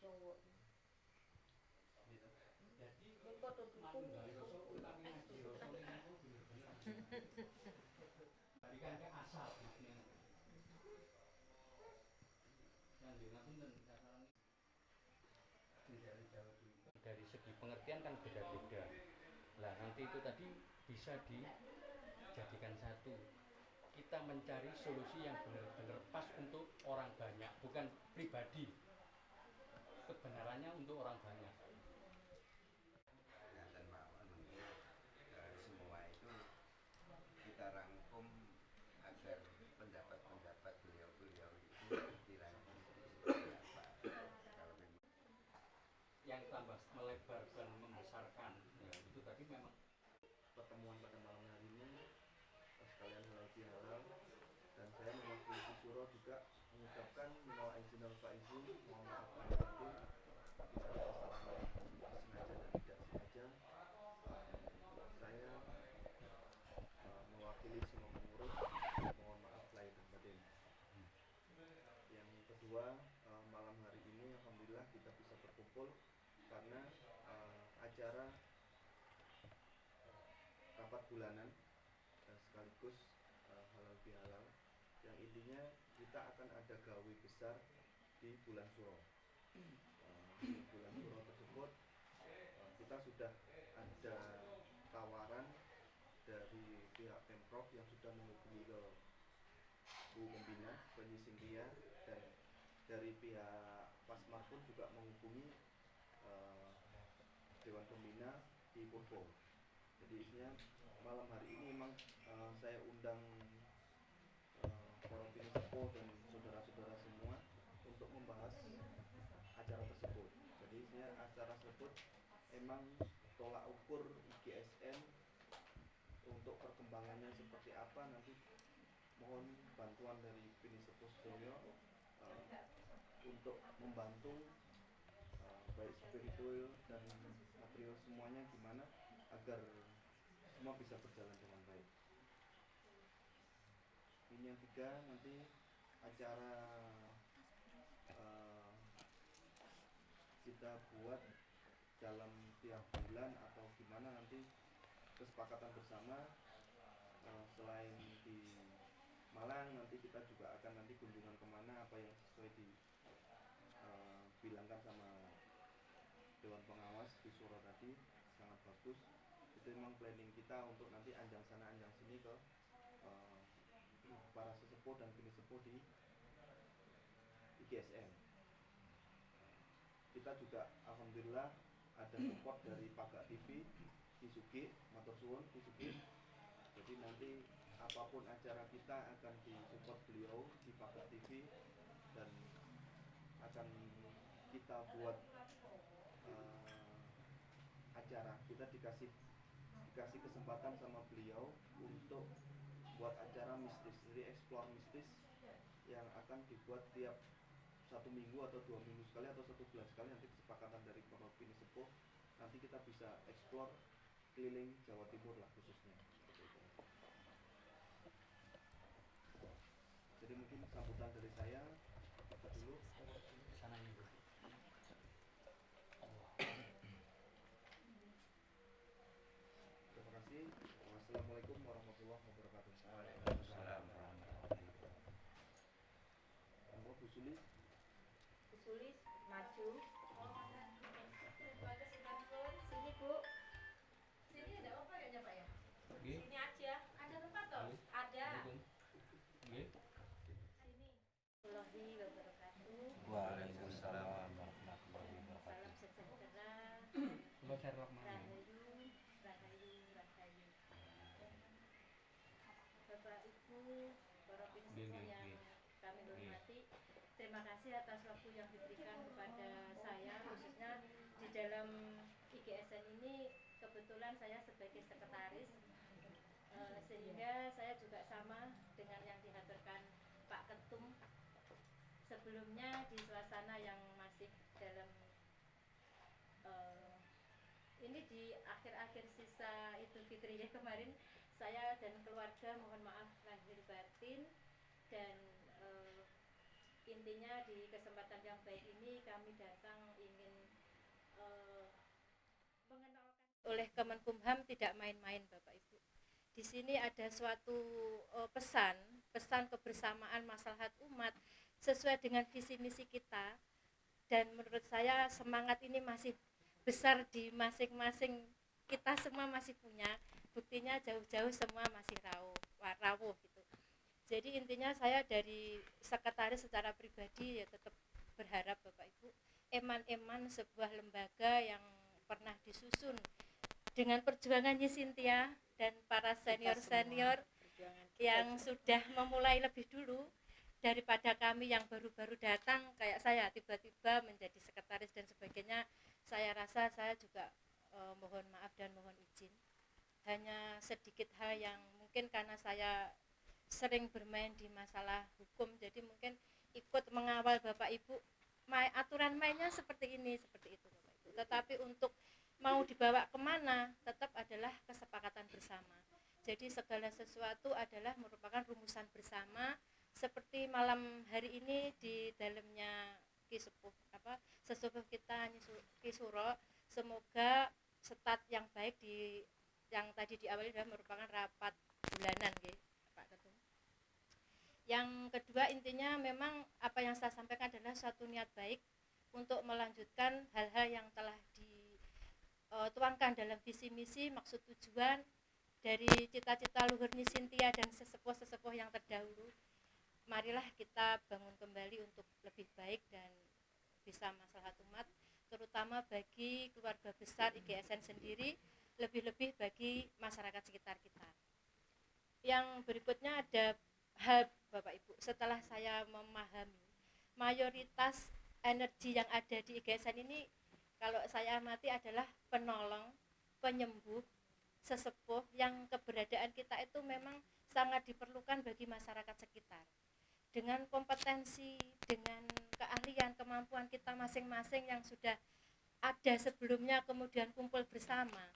cowok. Ini foto dukung dari segi pengertian kan beda-beda. Lah nanti itu tadi bisa dijadikan satu. Kita mencari solusi yang benar-benar pas untuk orang banyak, bukan pribadi. Kebenarannya untuk orang banyak. Dan mawon semua itu kita rangkum agar pendapat-pendapat beliau-beliau itu dirangkum seperti apa. Kalau memang yang tambah melebar dan membesarkan, ya itu tadi memang pertemuan pada malam hari ini sekalian halal bihalal, dan saya mewakili Suro juga mengucapkan minal aizin wal faizin, mohon maaf lahir batin jika ada kesalahan sengaja dan tidak sengaja. Saya mewakili semua pengurus, mohon maaf lahir batin. Yang kedua, malam hari ini alhamdulillah kita bisa berkumpul karena acara rapat bulanan sekaligus halal bihalal, yang intinya kita akan ada gawe besar di bulan Suro. Di bulan Suro tersebut kita sudah ada tawaran dari pihak Pemprov yang sudah menghubungi ke Bu Pembina Penyi Sintia, dan dari pihak Pasmar pun juga menghubungi Dewan Pembina di Purbo. Jadi isinya malam hari ini memang saya undang para pinisepuh dan saudara-saudara semua untuk membahas acara tersebut. Jadi isinya acara tersebut emang tolak ukur IGSN untuk perkembangannya seperti apa, nanti mohon bantuan dari pinisepuh sedoyo untuk membantu baik spiritual dan material semuanya gimana agar semua bisa berjalan dengan baik. Ini yang tiga, nanti acara kita buat dalam tiap bulan atau gimana, nanti kesepakatan bersama. Selain di Malang, nanti kita juga akan nanti kunjungan kemana, apa yang sesuai dibilangkan sama Dewan Pengawas di Suro tadi sangat bagus. Itu memang planning kita untuk nanti anjang sana anjang sini ke para sesepuh dan pinisepuh di IGSN. Kita juga alhamdulillah ada support dari Paga TV Kisugi, matur suwun Kisugi. Jadi nanti apapun acara kita akan disupport beliau di Paga TV, dan akan kita buat acara, kita dikasih kesempatan sama beliau untuk buat acara mistis, jadi explore mistis yang akan dibuat tiap 1 minggu atau 2 minggu sekali atau 1 bulan sekali. Nanti kesepakatan dari para pinisepuh, nanti kita bisa explore keliling Jawa Timur lah khususnya. Jadi mungkin sambutan dari saya dulu. sana ibu. Terima kasih. Wassalamualaikum warahmatullahi wabarakatuh. Waalaikumsalam warahmatullahi wabarakatuh. Bu Sulis. Bu Sulis maju. Sini Bu. Sini ada apa kayaknya Pak ya? Sini aja. Ada tempat toh? Ada. Nggih. Sini. Warahmatullahi wabarakatuh. Waalaikumsalam warahmatullahi Salam wabarakatuh. sejahtera. Kula serlok mawon. Rahayu, rahayu, rahayu. Bapak Ibu, para pinisepuh yang kami hormati, terima kasih atas waktu yang diberikan kepada saya, khususnya di dalam IGSN ini. Kebetulan saya sebagai sekretaris, sehingga saya juga sama dengan yang dihaturkan Pak Ketum sebelumnya di suasana yang masih dalam ini di akhir-akhir sisa Idul Fitri ya kemarin, saya dan keluarga mohon maaf lahir batin, dan intinya di kesempatan yang baik ini kami datang ingin mengenalkan oleh Kemenkumham tidak main-main Bapak Ibu. Di sini ada suatu pesan kebersamaan maslahat umat sesuai dengan visi misi kita, dan menurut saya semangat ini masih besar di masing-masing kita, semua masih punya. Buktinya jauh-jauh semua masih rawuh gitu. Jadi intinya saya dari sekretaris secara pribadi ya tetap berharap Bapak Ibu, Eman sebuah lembaga yang pernah disusun dengan perjuangannya Cynthia dan para senior-senior yang sudah memulai lebih dulu daripada kami yang baru-baru datang kayak saya tiba-tiba menjadi sekretaris dan sebagainya. Saya rasa saya juga mohon maaf dan mohon izin. Hanya sedikit hal yang mungkin karena saya sering bermain di masalah hukum, jadi mungkin ikut mengawal Bapak Ibu aturan mainnya seperti ini, seperti itu Bapak Ibu. Tetapi untuk mau dibawa kemana tetap adalah kesepakatan bersama. Jadi segala sesuatu adalah merupakan rumusan bersama, seperti malam hari ini di dalamnya sesepuh kita Ki Suro. Semoga stat yang baik yang tadi diawali adalah merupakan rapat bulanan Pak Ketum. Yang kedua intinya memang apa yang saya sampaikan adalah suatu niat baik untuk melanjutkan hal-hal yang telah dituangkan dalam visi misi, maksud tujuan dari cita-cita luhurnya Cynthia dan sesepuh-sesepuh yang terdahulu. Marilah kita bangun kembali untuk lebih baik dan bisa maslahat umat, terutama bagi keluarga besar IGSN sendiri, lebih-lebih bagi masyarakat sekitar kita. Yang berikutnya ada hal Bapak Ibu, setelah saya memahami mayoritas energi yang ada di IGSN ini, kalau saya amati adalah penolong, penyembuh, sesepuh yang keberadaan kita itu memang sangat diperlukan bagi masyarakat sekitar. Dengan kompetensi, dengan keahlian, kemampuan kita masing-masing yang sudah ada sebelumnya kemudian kumpul bersama.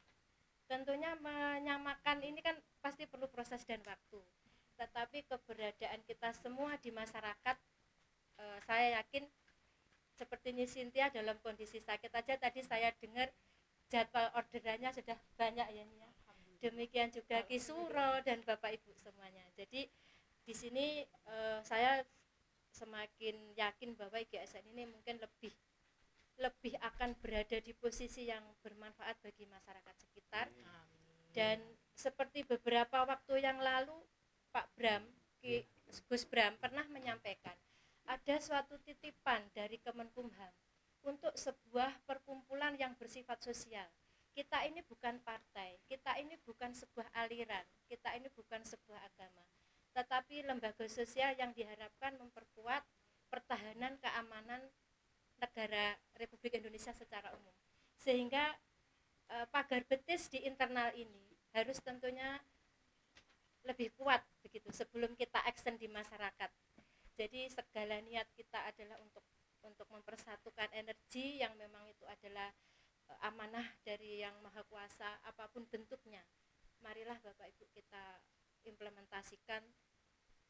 Tentunya menyamakan ini kan pasti perlu proses dan waktu. Tetapi keberadaan kita semua di masyarakat, saya yakin seperti Cynthia dalam kondisi sakit aja tadi saya dengar jadwal orderannya sudah banyak ya. Demikian juga Ki Suro dan Bapak Ibu semuanya. Jadi di sini saya semakin yakin bahwa IGSN ini mungkin lebih akan berada di posisi yang bermanfaat bagi masyarakat sekitar. Dan seperti beberapa waktu yang lalu Pak Bram, Gus Bram pernah menyampaikan ada suatu titipan dari Kemenkumham untuk sebuah perkumpulan yang bersifat sosial. Kita ini bukan partai, kita ini bukan sebuah aliran, kita ini bukan sebuah agama, tetapi lembaga sosial yang diharapkan memperkuat pertahanan keamanan negara Republik Indonesia secara umum. Sehingga pagar betis di internal ini harus tentunya lebih kuat begitu sebelum kita action di masyarakat. Jadi segala niat kita adalah untuk mempersatukan energi yang memang itu adalah amanah dari Yang Maha Kuasa apapun bentuknya. Marilah Bapak Ibu kita implementasikan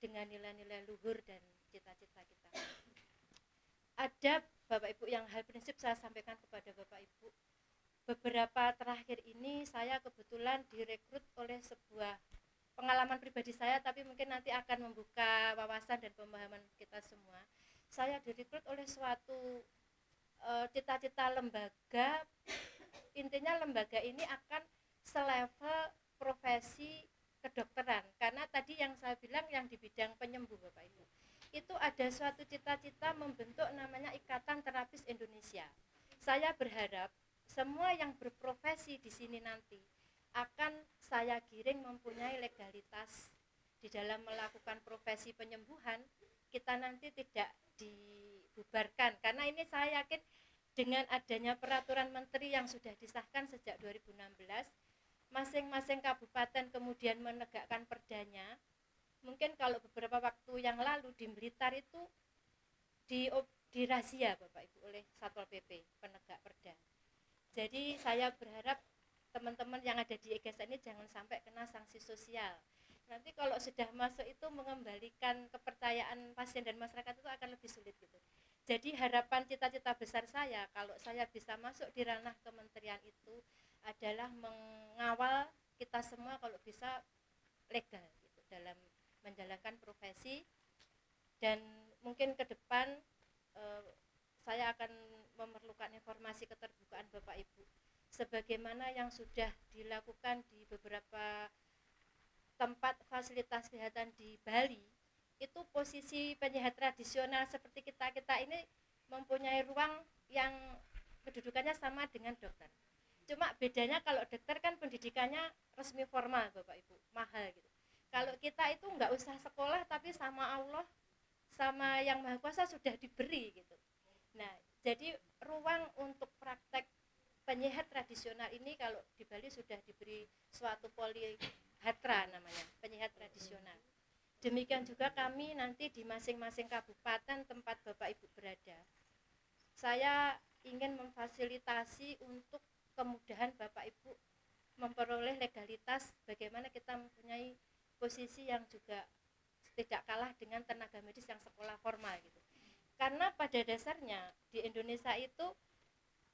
dengan nilai-nilai luhur dan cita-cita kita. Ada Bapak Ibu yang hal prinsip saya sampaikan kepada Bapak Ibu. Beberapa terakhir ini saya kebetulan direkrut oleh sebuah pengalaman pribadi saya, tapi mungkin nanti akan membuka wawasan dan pemahaman kita semua. Saya direkrut oleh suatu cita-cita lembaga, intinya lembaga ini akan selevel profesi kedokteran, karena tadi yang saya bilang yang di bidang penyembuh Bapak Ibu, itu ada suatu cita-cita membentuk namanya Ikatan Terapis Indonesia. Saya berharap semua yang berprofesi di sini nanti akan saya giring mempunyai legalitas di dalam melakukan profesi penyembuhan. Kita nanti tidak dibubarkan, karena ini saya yakin dengan adanya peraturan menteri yang sudah disahkan sejak 2016, masing-masing kabupaten kemudian menegakkan perdanya. Mungkin kalau beberapa waktu yang lalu di Blitar itu dirazia Bapak Ibu oleh Satpol PP penegak perda. Jadi saya berharap teman-teman yang ada di IGSN ini jangan sampai kena sanksi sosial. Nanti kalau sudah masuk itu mengembalikan kepercayaan pasien dan masyarakat itu akan lebih sulit gitu. Jadi harapan cita-cita besar saya kalau saya bisa masuk di ranah kementerian itu adalah mengawal kita semua kalau bisa legal gitu dalam menjalankan profesi. Dan mungkin ke depan saya akan memerlukan informasi keterbukaan Bapak Ibu sebagaimana yang sudah dilakukan di beberapa tempat fasilitas kesehatan di Bali. Itu posisi penyehat tradisional seperti kita ini mempunyai ruang yang kedudukannya sama dengan dokter. Cuma bedanya kalau dokter kan pendidikannya resmi formal Bapak Ibu, mahal gitu. Kalau kita itu nggak usah sekolah tapi sama Allah, sama Yang Maha Kuasa sudah diberi gitu. Nah, jadi ruang untuk praktek penyehat tradisional ini kalau di Bali sudah diberi suatu polihatra namanya, penyehat tradisional. Demikian juga kami nanti di masing-masing kabupaten tempat Bapak Ibu berada. Saya ingin memfasilitasi untuk kemudahan Bapak Ibu memperoleh legalitas bagaimana kita mempunyai posisi yang juga tidak kalah dengan tenaga medis yang sekolah formal gitu. Karena pada dasarnya di Indonesia itu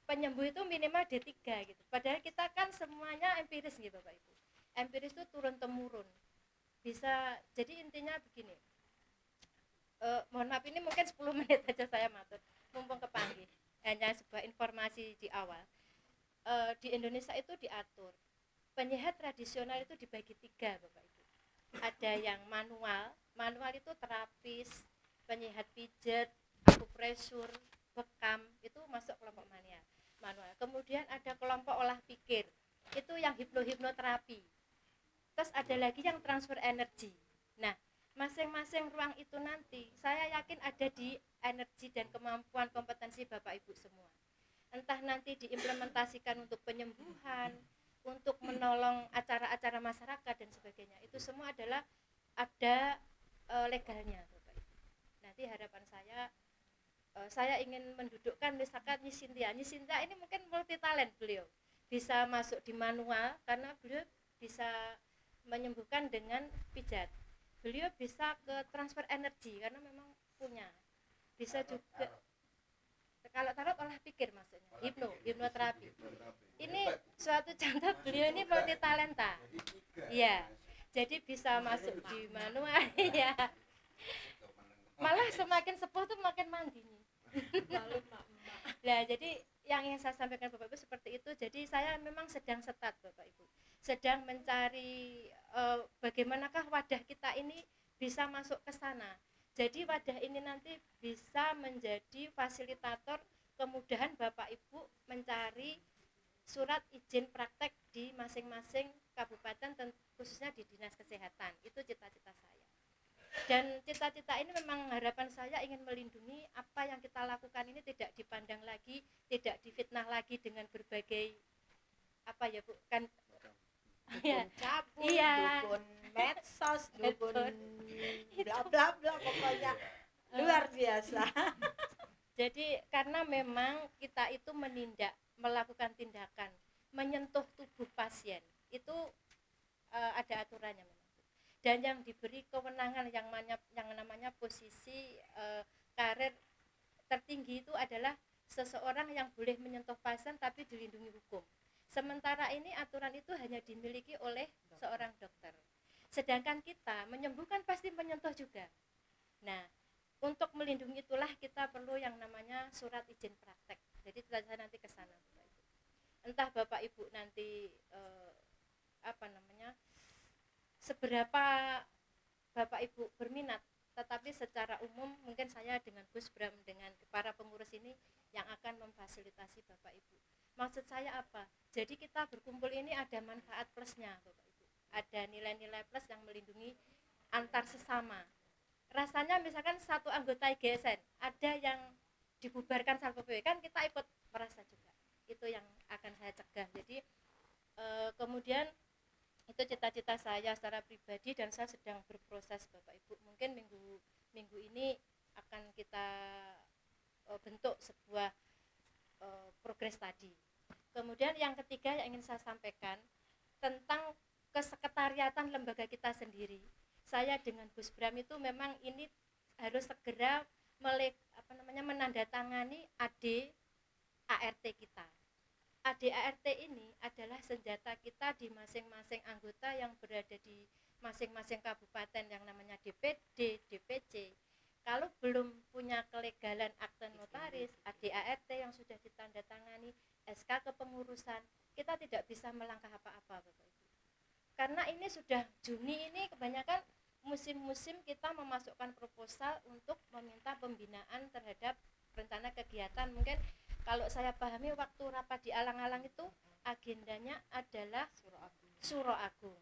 penyembuh itu minimal D3 gitu. Padahal kita kan semuanya empiris gitu Bapak Ibu. Empiris itu turun temurun. Bisa, jadi intinya begini, mohon maaf ini mungkin 10 menit aja saya matur mumpung kepanggih, hanya sebuah informasi di awal. Di Indonesia itu diatur penyehat tradisional itu dibagi 3 Bapak Ibu. Ada yang manual itu terapis, penyehat pijat, akupresur, bekam, itu masuk kelompok manual. Kemudian ada kelompok olah pikir, itu yang hipnoterapi. Terus ada lagi yang transfer energi. Nah, masing-masing ruang itu nanti saya yakin ada di energi dan kemampuan kompetensi Bapak Ibu semua. Entah nanti diimplementasikan untuk penyembuhan, untuk menolong acara-acara masyarakat dan sebagainya. Itu semua adalah ada legalnya Bapak Ibu. Nanti harapan saya ingin mendudukkan misalkan Nyi Cynthia ini mungkin multi talent beliau. Bisa masuk di manual karena beliau bisa menyembuhkan dengan pijat. Beliau bisa ke transfer energi karena memang punya. Bisa juga kalau tarot olah pikir maksudnya, hipnoterapi. Ini suatu contoh beliau ini multi talenta. Iya. Jadi bisa masuk di manual ya. Malah semakin sepuh tuh makin mandi nih. Nah, jadi yang ingin saya sampaikan Bapak Ibu seperti itu. Jadi saya memang sedang setat Bapak Ibu. Sedang mencari bagaimanakah wadah kita ini bisa masuk ke sana. Jadi wadah ini nanti bisa menjadi fasilitator kemudahan Bapak Ibu mencari surat izin praktek di masing-masing kabupaten khususnya di Dinas Kesehatan. Itu cita-cita saya. Dan cita-cita ini memang harapan saya ingin melindungi apa yang kita lakukan ini tidak dipandang lagi, tidak difitnah lagi dengan berbagai apa ya Bu, kan dukun cabul, iya, dukun medsos, dukun bla bla bla, pokoknya luar biasa. Jadi karena memang kita itu melakukan tindakan menyentuh tubuh pasien itu ada aturannya memang. Dan yang diberi kewenangan yang namanya posisi karir tertinggi itu adalah seseorang yang boleh menyentuh pasien tapi dilindungi hukum. Sementara ini aturan itu hanya dimiliki oleh seorang dokter. Sedangkan kita menyembuhkan pasti menyentuh juga. Nah, untuk melindungi itulah kita perlu yang namanya surat izin praktek. Jadi saya nanti ke sana Bapak Ibu. Entah Bapak Ibu nanti seberapa Bapak Ibu berminat, tetapi secara umum mungkin saya dengan Gus Bram dengan para pengurus ini yang akan memfasilitasi Bapak Ibu. Maksud saya apa? Jadi kita berkumpul ini ada manfaat plusnya Bapak Ibu. Ada nilai-nilai plus yang melindungi antar sesama. Rasanya misalkan satu anggota IGSN ada yang dibubarkan Satpol PP, kan kita ikut merasa juga. Itu yang akan saya cegah. Jadi kemudian itu cita-cita saya secara pribadi dan saya sedang berproses Bapak Ibu. Mungkin minggu ini akan kita bentuk sebuah progres tadi. Kemudian yang ketiga yang ingin saya sampaikan tentang kesekretariatan lembaga kita sendiri. Saya dengan Gus Bram itu memang ini harus segera menandatangani AD ART kita. AD ART ini adalah senjata kita di masing-masing anggota yang berada di masing-masing kabupaten yang namanya DPD, DPC. Kalau belum punya kelegalan akte notaris, AD ART yang sudah ditandatangani, SK kepengurusan, kita tidak bisa melangkah apa-apa, Bapak Ibu. Karena ini sudah Juni ini kebanyakan musim-musim kita memasukkan proposal untuk meminta pembinaan terhadap rencana kegiatan. Mungkin kalau saya pahami waktu rapat di Alang-Alang itu agendanya adalah Suro Agung.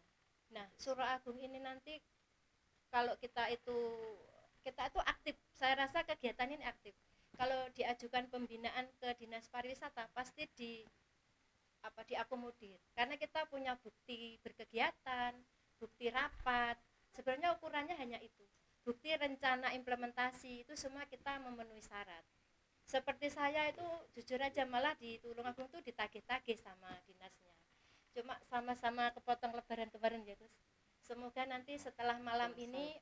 Nah, Suro Agung ini nanti kalau kita itu aktif, saya rasa kegiatan ini aktif. Kalau diajukan pembinaan ke Dinas Pariwisata pasti diakomodir karena kita punya bukti berkegiatan, bukti rapat. Sebenarnya ukurannya hanya itu, bukti rencana implementasi itu semua kita memenuhi syarat. Seperti saya itu jujur aja malah di Tulungagung tuh ditagih-tagih sama dinasnya, cuma sama-sama kepotong lebaran kemarin ya Gus. Semoga nanti setelah malam ini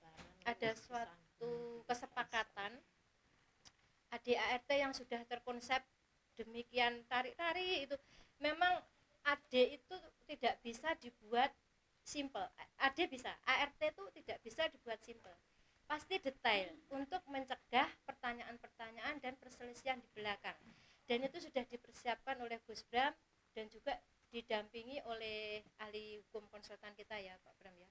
ada suatu kesepakatan ADART yang sudah terkonsep demikian tarik-tarik itu. Memang AD itu tidak bisa dibuat simple. AD bisa, ART itu tidak bisa dibuat simple. Pasti detail untuk mencegah pertanyaan-pertanyaan dan perselisihan di belakang. Dan itu sudah dipersiapkan oleh Gus Bram dan juga didampingi oleh ahli hukum konsultan kita ya Pak Bram ya.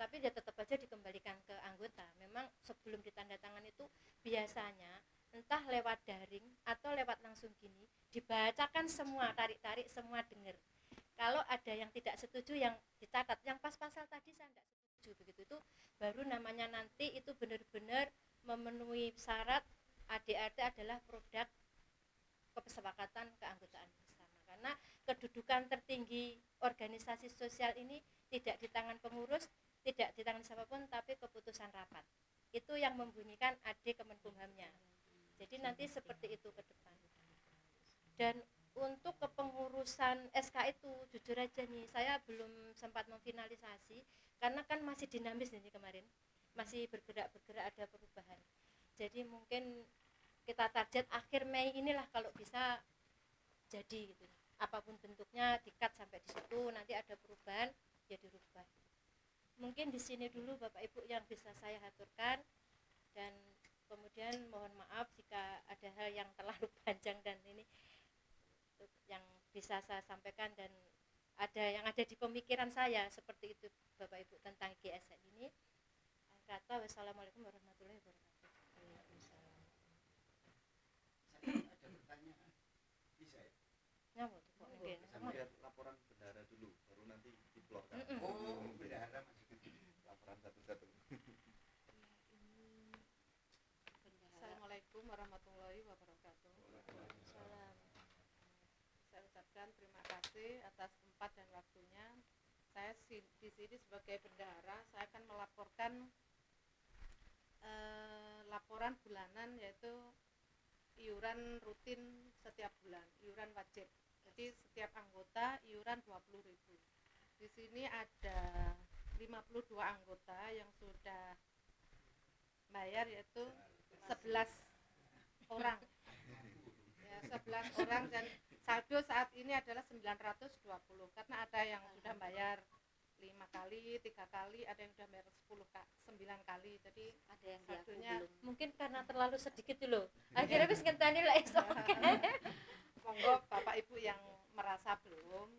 Tapi dia tetap aja dikembalikan ke anggota. Memang sebelum ditandatangan itu biasanya entah lewat daring atau lewat langsung gini dibacakan semua, tarik-tarik semua dengar. Kalau ada yang tidak setuju yang dicatat, yang pas pasal tadi saya tidak setuju begitu, itu baru namanya nanti itu benar-benar memenuhi syarat ADART adalah produk kesepakatan keanggotaan bersama. Karena kedudukan tertinggi organisasi sosial ini tidak di tangan pengurus, tidak di tangan siapapun, tapi keputusan rapat. Itu yang membunyikan AD Kemenkumhamnya. Jadi nanti seperti itu ke depan. Dan untuk kepengurusan SK itu jujur aja nih, saya belum sempat memfinalisasi karena kan masih dinamis ini kemarin. Masih bergerak-bergerak, ada perubahan. Jadi mungkin kita target akhir Mei inilah kalau bisa jadi gitu. Apapun bentuknya di-cut sampai di situ, nanti ada perubahan ya dirubah. Mungkin di sini dulu Bapak Ibu yang bisa saya haturkan, dan kemudian mohon maaf jika ada hal yang terlalu panjang dan ini yang bisa saya sampaikan dan yang ada di pemikiran saya seperti itu Bapak Ibu tentang GSN ini. Kata wassalamualaikum warahmatullahi wabarakatuh. Waalaikumsalam. Ada pertanyaan? Bisa ya? Nyamuk kok nggih. Sampai laporan bendahara dulu, baru nanti diplorkan. Oh, bendahara masih Laporan satu-satu. Assalamualaikum warahmatullahi wabarakatuh. Salam. Saya ucapkan terima kasih atas tempat dan waktunya. Saya di sini sebagai bendahara, saya akan melaporkan laporan bulanan, yaitu iuran rutin setiap bulan, iuran wajib. Jadi setiap anggota iuran 20.000. Di sini ada 52 anggota yang sudah bayar, yaitu 11 orang. Ya, 11 orang, dan saldo saat ini adalah 920 karena ada yang sudah bayar 5 kali, 3 kali, ada yang sudah bayar 9 kali. Jadi Ada yang saldonya Mungkin karena terlalu sedikit dulu. Akhirnya wis ngenteni lek iso. monggo Bapak Ibu yang merasa belum,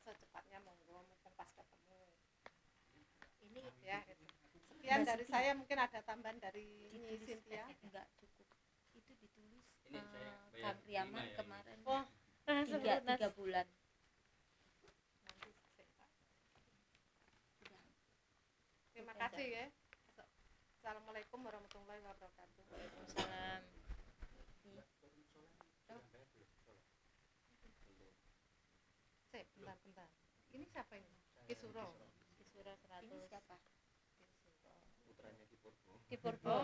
secepatnya monggo, mumpung pas ketemu. ini Ya, gitu. Sekian dari saya, mungkin ada tambahan dari Nyi ditulis Cynthia. enggak cukup. Itu ditulis Ini saya bayar Kang Priaman 5 ya, kemarin. Oh, tiga bulan. Nanti saya- Terima kasih ya. Assalamualaikum warahmatullahi wabarakatuh. Waalaikumsalam. Bentar. Ini siapa ini? Kisuro. Kisura 100. Ini siapa? Putranya di Purbo. Di Purbo.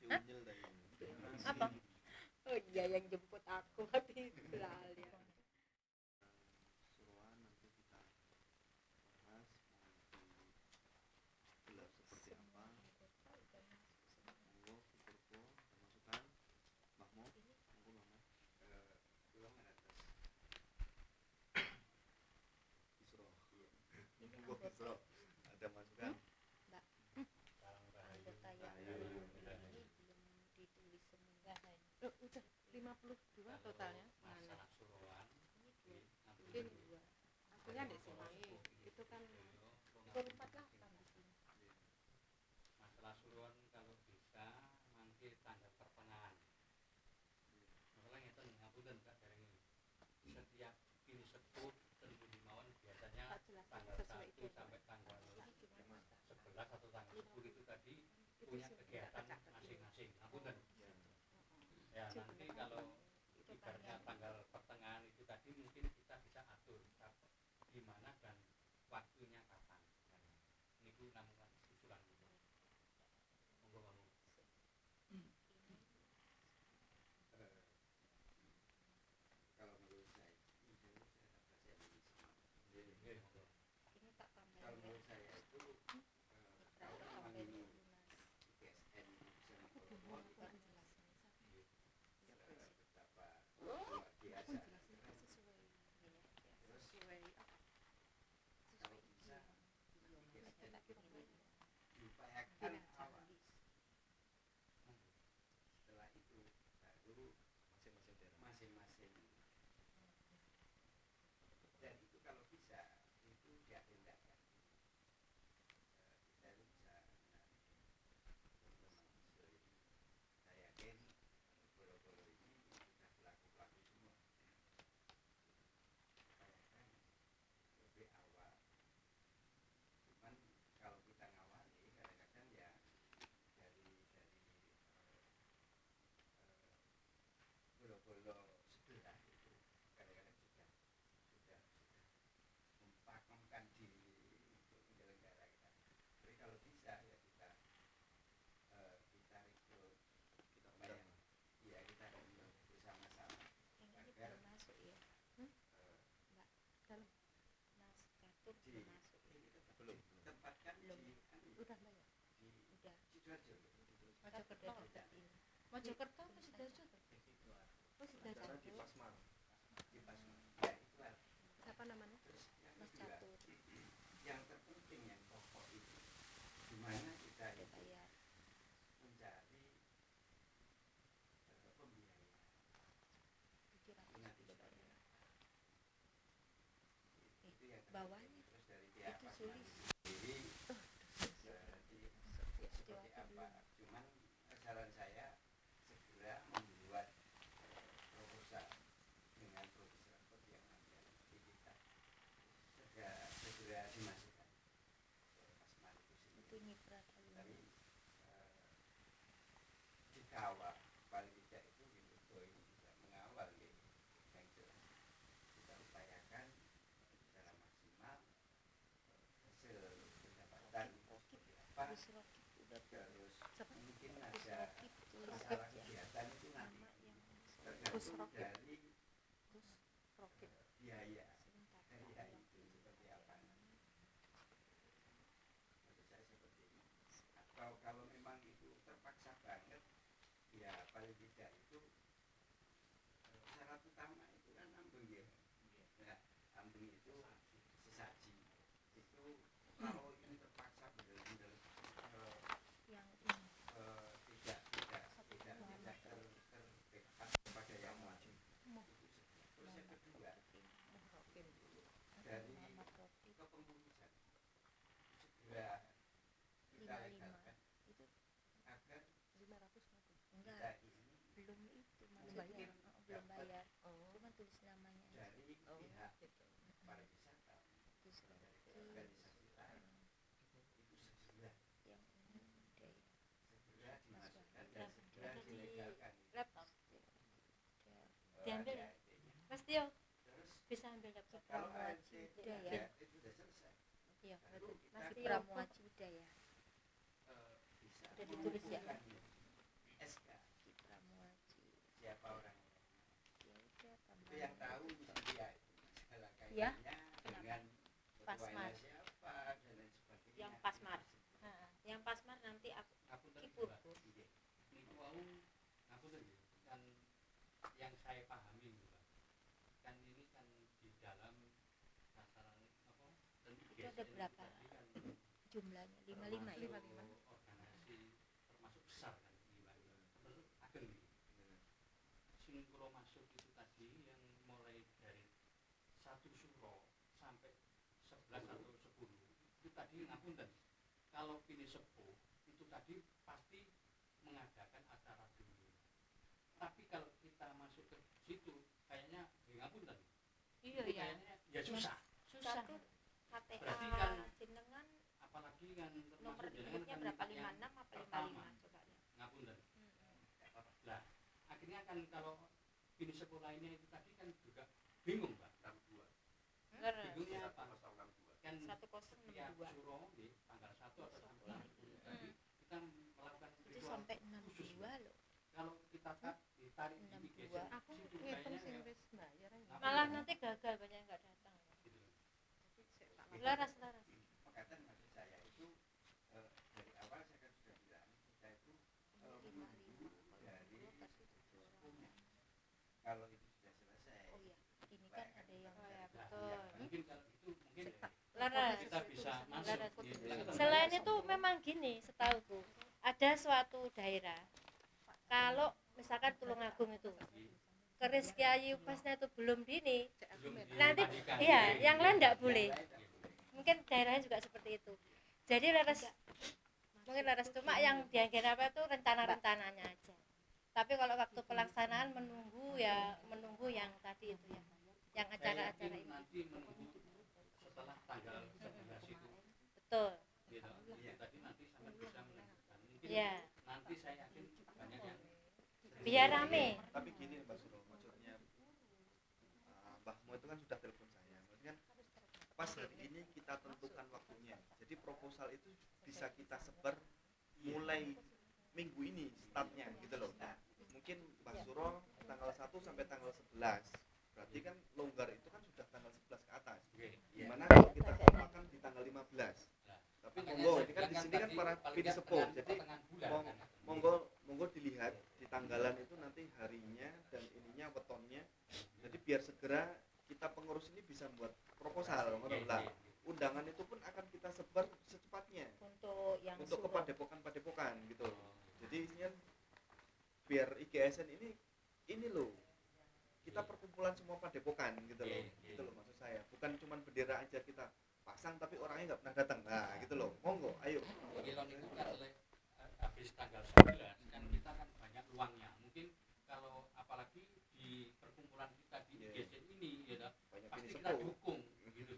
Ciunyil tadi. Apa? Oh iya yang jemput aku tapi lali. 22 totalnya. Mana? masalah suruhan Mungkin dua. Aslinya di sini itu kan Pukul 48 di sini. masalah suruhan kalau bisa mangke tanggal pertengahan masalah ngeten ngapunten Kak Dereng setiap ini sepuh tentu dimawon biasanya tak jelas tanggal sesuai 1 itu. sampai tanggal Ini gimana? 11 atau tanggal 10 itu tadi punya kegiatan masing-masing ngapunten ya nanti kalau ibaratnya tanggal pertengahan itu tadi mungkin kita bisa atur di mana dan waktunya kapan ini bu namun usulan gitu monggo monggo Kalau menurut saya, misalnya saya dapat saya ini nggih monggo Ini tak tambahin kalau ya. menurut saya itu kalau Tak memang tambahin ini lunas. IGSN bisa Aku memperkuat bingung kan jelasin. betapa luar biasa. Sesuai ini ya. Terus Sesuai apa? kalau bisa IGSN Ini diupayakan awal. Setelah itu baru masing-masing dan itu kalau bisa itu diagendakan kita itu bisa teman-teman mahasiswa ini saya yakin boro-boro ini sudah pelaku-pelaku semua upayakan lebih awal cuman kalau kita ngawali kadang-kadang ya dari boro-boro sebelah itu kadang-kadang sudah mempakemkan diri untuk menyelenggara kita. Tapi kalau bisa ya kita rekrut lumayan, ya kita rekrut bersama-sama Yang ini agar belum masuk ya. Mbak, Dalam. Mas Gatot di belum masuk ya. belum tempatkan Belum. di Udah bayar. di Udah. Sidoarjo. Kan udah dapat ini. Mojokerto apa Sidoarjo tuh? Oh acara di Sidoarjo. Pasmar. Di Pasma. Ya itu lah. Siapa namanya? Terus yang Mas kedua, Catur yang terpenting yang pokok itu gimana kita udah itu bayar. mencari pembiayaan 700 nanti udah seperti bayar. apa itu yang Bawahnya terus dari pihak itu Pasma sulis. sendiri seperti apa cuman saran saya segera membuat proposal dengan proposal yang nanti kita segera dimasukkan ke Pasma itu Itu sendiri nyiprat tapi alumni. dikawal paling tidak itu Windows ini juga mengawal gitu yang jelas kita upayakan secara maksimal hasil pendapatan seperti apa Terus Rokit udah terus mungkin Terus ada Rokit tulis masalah aja kegiatan itu nanti nama yang tergantung Rocket. dari Gus Rokit biaya sebentar. biaya itu seperti apa maksud saya seperti ini atau kalau memang itu terpaksa banget ya paling tidak itu syarat utama itu kan ambeng ya nah ambeng itu sesaji itu kalau ini terpaksa benar-benar Yang ini tidak terdekat kepada yang wajib itu terus yang kedua Rokin. dari Muhammad Rokit kepengurusan segera kita 55 legalkan itu agar 500 mati. kita enggak ini belum itu Belum maksudnya bayar. belum bayar Oh. cuma tulis namanya aja. dari Oh, pihak gitu. pariwisata Gus dari Rokit organisasi lain itu segera yang ini udah ya segera dimasukkan Wahid. dan segera Ada di dilegalkan laptop udah Diambil ya? ART-nya. Mas Tio Terus bisa ambil laptop kalau Pramuaji ART udah itu ya. itu sudah selesai iya baru kita Mas di Tio Pramuaji udah ya bisa Udah ditulis ya? mengumpulkan SK di Pramuaji siapa orang ya udah itu yang tahu dia masalah Ya, kaitannya dengan Pasmar. ketuanya siapa dan lain sebagainya Yang Pasmar. Yang Pasmar nanti aku aku Kipur. Iya. itu mau aku tadi kan yang saya pahami gitu Pak kan ini kan di dalam masalah apa dan Itu ada berapa? tadi kan jumlahnya 55 ya termasuk organisasi termasuk besar kan 55 terus ageng gitu sing kalau masuk itu tadi yang mulai dari 1 suro sampai 11 atau 10 itu tadi ngapunten. Kalau pilih sepuh itu tadi pasti mengadakan acara dulu. Tapi kalau kita masuk ke situ kayaknya ngapunten. Iya Itu ya. kayaknya ya susah. Susah. Satu KTA Berarti kan jenengan apalagi kan nomor termasuk jenengan induknya kan berapa? yang 56 apa pertama. 55 coba lihat. Ngapunten. Lah, akhirnya kan kalau pilih sekolah ini itu tadi kan juga bingung, Pak. 62. Bingungnya apa? 162. Kan 1062. setiap suro di tanggal 1 atau tanggal 10 tadi kita melakukan Itu ritual sampai khusus. 62 loh. Kalau kita ditarik di 62. IGSN Aku situ ngitung kayaknya sing ya, wis bayar aja. Malah nanti gagal banyak yang nggak datang. gitu. Laras. Makanya maksud saya itu dari awal saya kan sudah bilang kita itu menunggu dari sepuhnya. Kalau itu sudah selesai, Oh iya, ini kan ada yang Oh ya, Nah, betul. ya, mungkin kalau itu mungkin Laras. kita bisa masuk. Laras. Gitu. Selain itu memang gini, setahuku ada suatu daerah kalau misalkan Tulungagung itu keris Kiai Upasnya itu belum dini, Belum nanti dimandikan. iya yang lain tidak boleh. Mungkin daerahnya juga seperti itu. Jadi Laras mungkin Laras cuma yang diagen apa itu rencana-rencananya aja. Tapi kalau waktu pelaksanaan menunggu yang tadi itu ya, yang Saya acara-acara yakin ini. nanti menunggu setelah tanggal 11 itu Betul. gitu. Tadi nanti sangat bisa menentukan. Mungkin Iya. nanti saya yakin banyak yang Biar rame. Tapi gini Mbak Suro, maksudnya Mbah Mo itu kan sudah telepon saya. Maksudnya kan pas hari ini kita tentukan waktunya. Jadi proposal itu bisa kita sebar mulai minggu ini startnya gitu loh. Nah, mungkin Mbak Suro tanggal 1 sampai tanggal 11. Berarti kan longgar itu kan sudah tanggal 11 ke atas. Gimana kalau kita kompakan di tanggal 15? Tapi monggo, ini kan di sini kan para pidi sepuh. Jadi monggo dilihat di tanggalan itu nanti harinya dan ininya wetonnya. Jadi biar segera kita pengurus ini bisa membuat proposal, lah. Undangan itu pun akan kita sebar secepatnya Untuk yang untuk ke suruh. padepokan gitu. Jadi isinya biar IGSN ini loh. Kita perkumpulan semua padepokan gitu loh. Gitu loh maksud saya. Bukan cuma bendera aja kita pasang tapi orangnya nggak pernah datang. Nah, gitu loh. Monggo, ayo. Kilon itu kan habis tanggal 11 kan kita kan banyak luangnya. Mungkin kalau apalagi di perkumpulan kita di IGSN ini ya Banyak pasti ini kita sepuh. dukung gitu.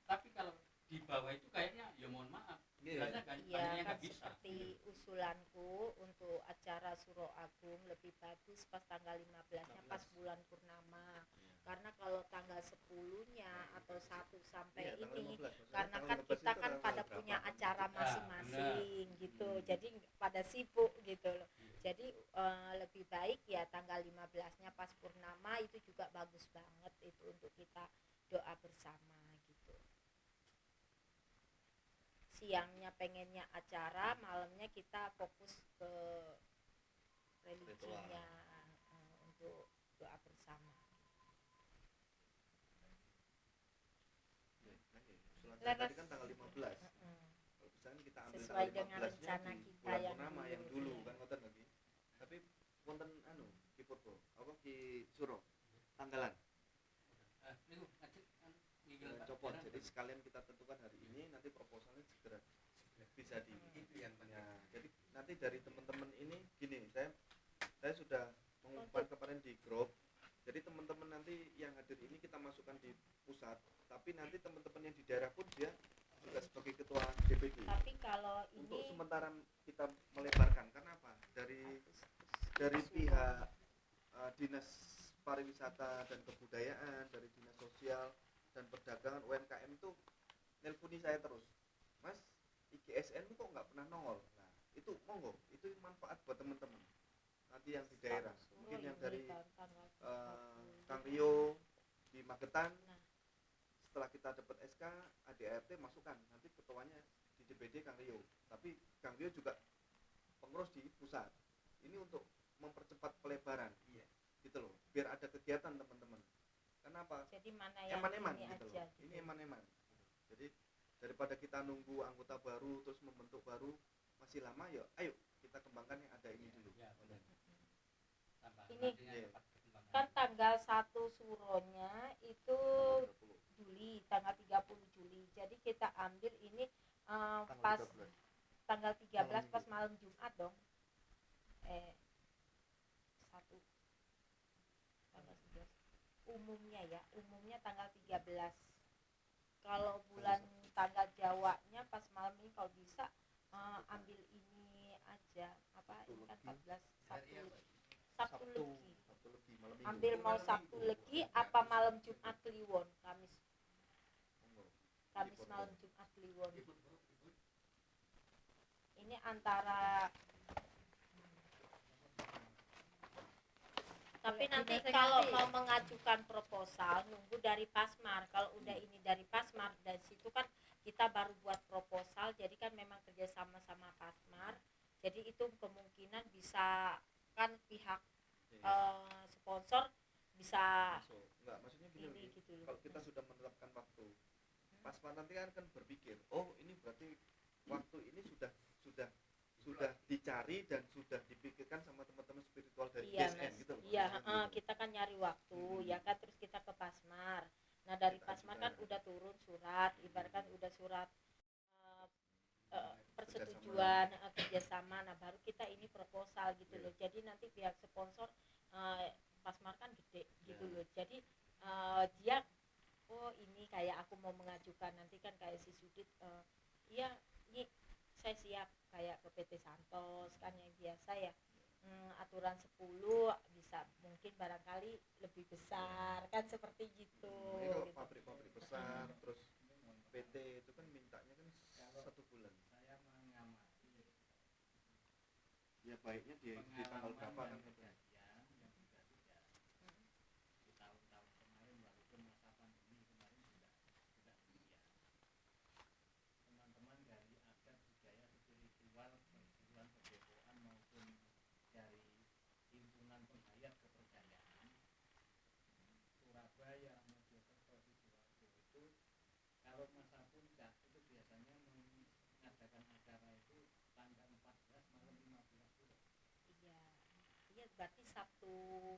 Tapi kalau di bawah itu kayaknya ya mohon maaf. Biasanya kan banyak Iya yang kan nggak bisa. seperti usulanku untuk acara Suro Agung lebih bagus pas tanggal 15-nya pas bulan purnama. Karena kalau tanggal 10-nya atau 1 sampai Iya, tanggal ini 15. Maksudnya karena tanggal kan 15 kita itu kan tanggal pada berapa? punya acara Nah, masing-masing gitu. Jadi pada sibuk gitu loh. Jadi lebih baik ya tanggal 15-nya pas purnama itu juga bagus banget itu untuk kita doa bersama gitu. Siangnya pengennya acara, malamnya kita fokus ke religinya untuk doa bersama. Usulan saya tadi kan tanggal 15. Kalau misalnya kita ambil Sesuai tanggal dengan 15-nya rencana di kita bulan yang purnama dulu. yang dulu kan ngoten lagi. Tapi wonten Ki Purwo, apa Ki Suro tanggalan Niku ngajak ngigil Pak. copot. Jadi sekalian kita tentukan hari ini, nanti proposalnya segera bisa di Itu yang penting. Nah, jadi nanti dari teman-teman ini gini, saya sudah mengumumkan kemarin di grup. Jadi teman-teman nanti yang hadir ini kita masukkan di pusat, tapi nanti teman-teman yang di daerah pun dia juga sebagai ketua DPD. Tapi kalau Untuk ini sementara kita melebarkan, karena apa? Dari pihak dinas pariwisata dan kebudayaan, dari dinas sosial dan perdagangan UMKM itu nelponi saya terus, Mas IGSN itu kok nggak pernah nongol. Nah itu monggo, itu manfaat buat teman-teman nanti yang di daerah, mungkin yang dari Kang Rio di Magetan. Setelah kita dapat SK ADART masukkan, nanti ketuanya di DPD Kang Rio, tapi Kang Rio juga pengurus di pusat. Ini untuk mempercepat pelebaran, gitu loh, biar ada kegiatan teman-teman. Kenapa? jadi mana yang Eman-eman ini gitu aja loh. Ini eman-eman. Jadi daripada kita nunggu anggota baru terus membentuk baru masih lama, ya ayo kita kembangkan yang ada ini dulu. Ya, benar. Tambah Ini. nantinya Iya. dapat satu suronya itu Juli, tanggal 30 Juli. Jadi kita ambil ini pas tanggal 13 pas malam Jumat dong. Satu tanggal 11. Umumnya tanggal 13. Kalau bulan tanggal Jawanya pas malam ini kalau bisa ambil ini aja ini kan 14 Sabtu Legi. Ambil mau Sabtu Legi apa malam Jumat Kliwon, Kamis malam Jumat Kliwon. Ini antara tapi nanti kalau mau mengajukan proposal nunggu dari Pasmar. Kalau udah ini dari Pasmar, dari situ kan kita baru buat proposal. Jadi kan memang kerjasama sama Pasmar. Jadi itu kemungkinan bisa kan pihak sponsor bisa enggak, maksudnya gini, gitu. Kalau kita sudah menetapkan waktu, Pasmar nanti kan berpikir, oh ini berarti waktu ini sudah dicari dan sudah dipikirkan sama teman-teman spiritual dari DSN gitu loh. Iya, kita kan nyari waktu ya kan, terus kita ke Pasmar. Nah dari Pasmar kan udah turun surat, ibaratkan udah surat persetujuan kerjasama. Nah baru kita ini proposal gitu loh. Jadi nanti pihak sponsor Pasmar kan gede gitu loh. Jadi dia ini kayak aku mau mengajukan nanti kan kayak si Sudit, iya ini saya siap kayak ke PT Santos kan yang biasa ya, aturan 10 bisa mungkin barangkali lebih besar kan seperti gitu. Ini kalau pabrik-pabrik besar terus PT itu kan mintanya kan 1 bulan. Saya mengamati Ya baiknya di tanggal berapa kan itu. Di tahun-tahun kemarin walaupun masa pandemi kemarin sudah demikian. Teman-teman dari adat budaya spiritual perguruan kedepoan maupun dari himpunan penghayat kepercayaan Surabaya, Mojokerto, Sidoarjo itu kalau masa puncak itu biasanya mengadakan acara itu tanggal 14 malam 15 Suro. Iya berarti Sabtu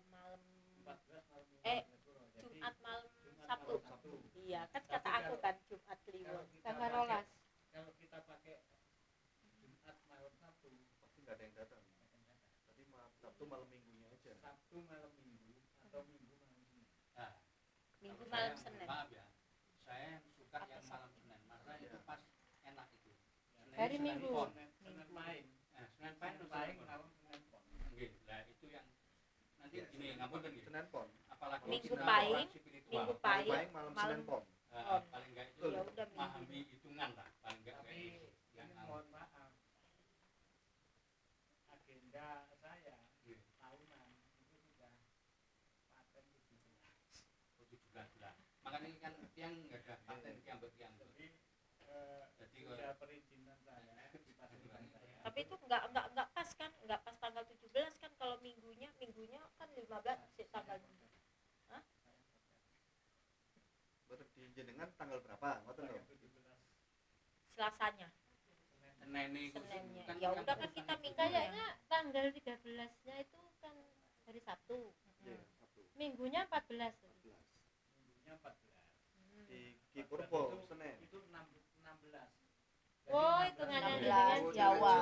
malam 14 malam 15 Suro. Jumat malam Sabtu. Iya kan kata aku kan Jumat Kliwon tanggal 12. Kalau kita pakai Jumat malam Sabtu Pasti nggak ada yang datang. Tadi Sabtu malam minggunya aja. Sabtu malam Minggu atau Minggu malam Senin. Minggu malam Senin. Maaf ya, saya suka yang malam Senin karena itu pas enak itu. Hari Minggu. Senin Pahing. Senin Pahing malam Senin Pon. Nggih, lah itu yang nanti gini ngapunten nggih. Senin Pon. Apalagi Minggu kita Pahing, orang spiritual. Minggu Paling Pahing malam Senin Pon. Paling enggak itu Ya udah memahami Minggu. hitungan lah, paling enggak Tapi yang mohon maaf, agenda saya tahunan itu sudah paten 17. Makanya ini kan tiang enggak ada paten kiambet-kiambet. Jadi sudah perizinan saya dipastikan saya. Tapi itu enggak pas kan, enggak pas tanggal 17 kan, kalau minggunya kan 15 tanggal. Hah? Berarti jenengan tanggal berapa? Ngoten lho. Selasanya. Seninnya. Ya udah kan kita minggu Kayaknya tanggal 13-nya itu kan hari Sabtu. Iya, Sabtu. Minggunya 14. 14. Minggunya 14. Di Kipurpo Senin. Itu 16. Oh, hitungannya 16 dengan Jawa. Jawa.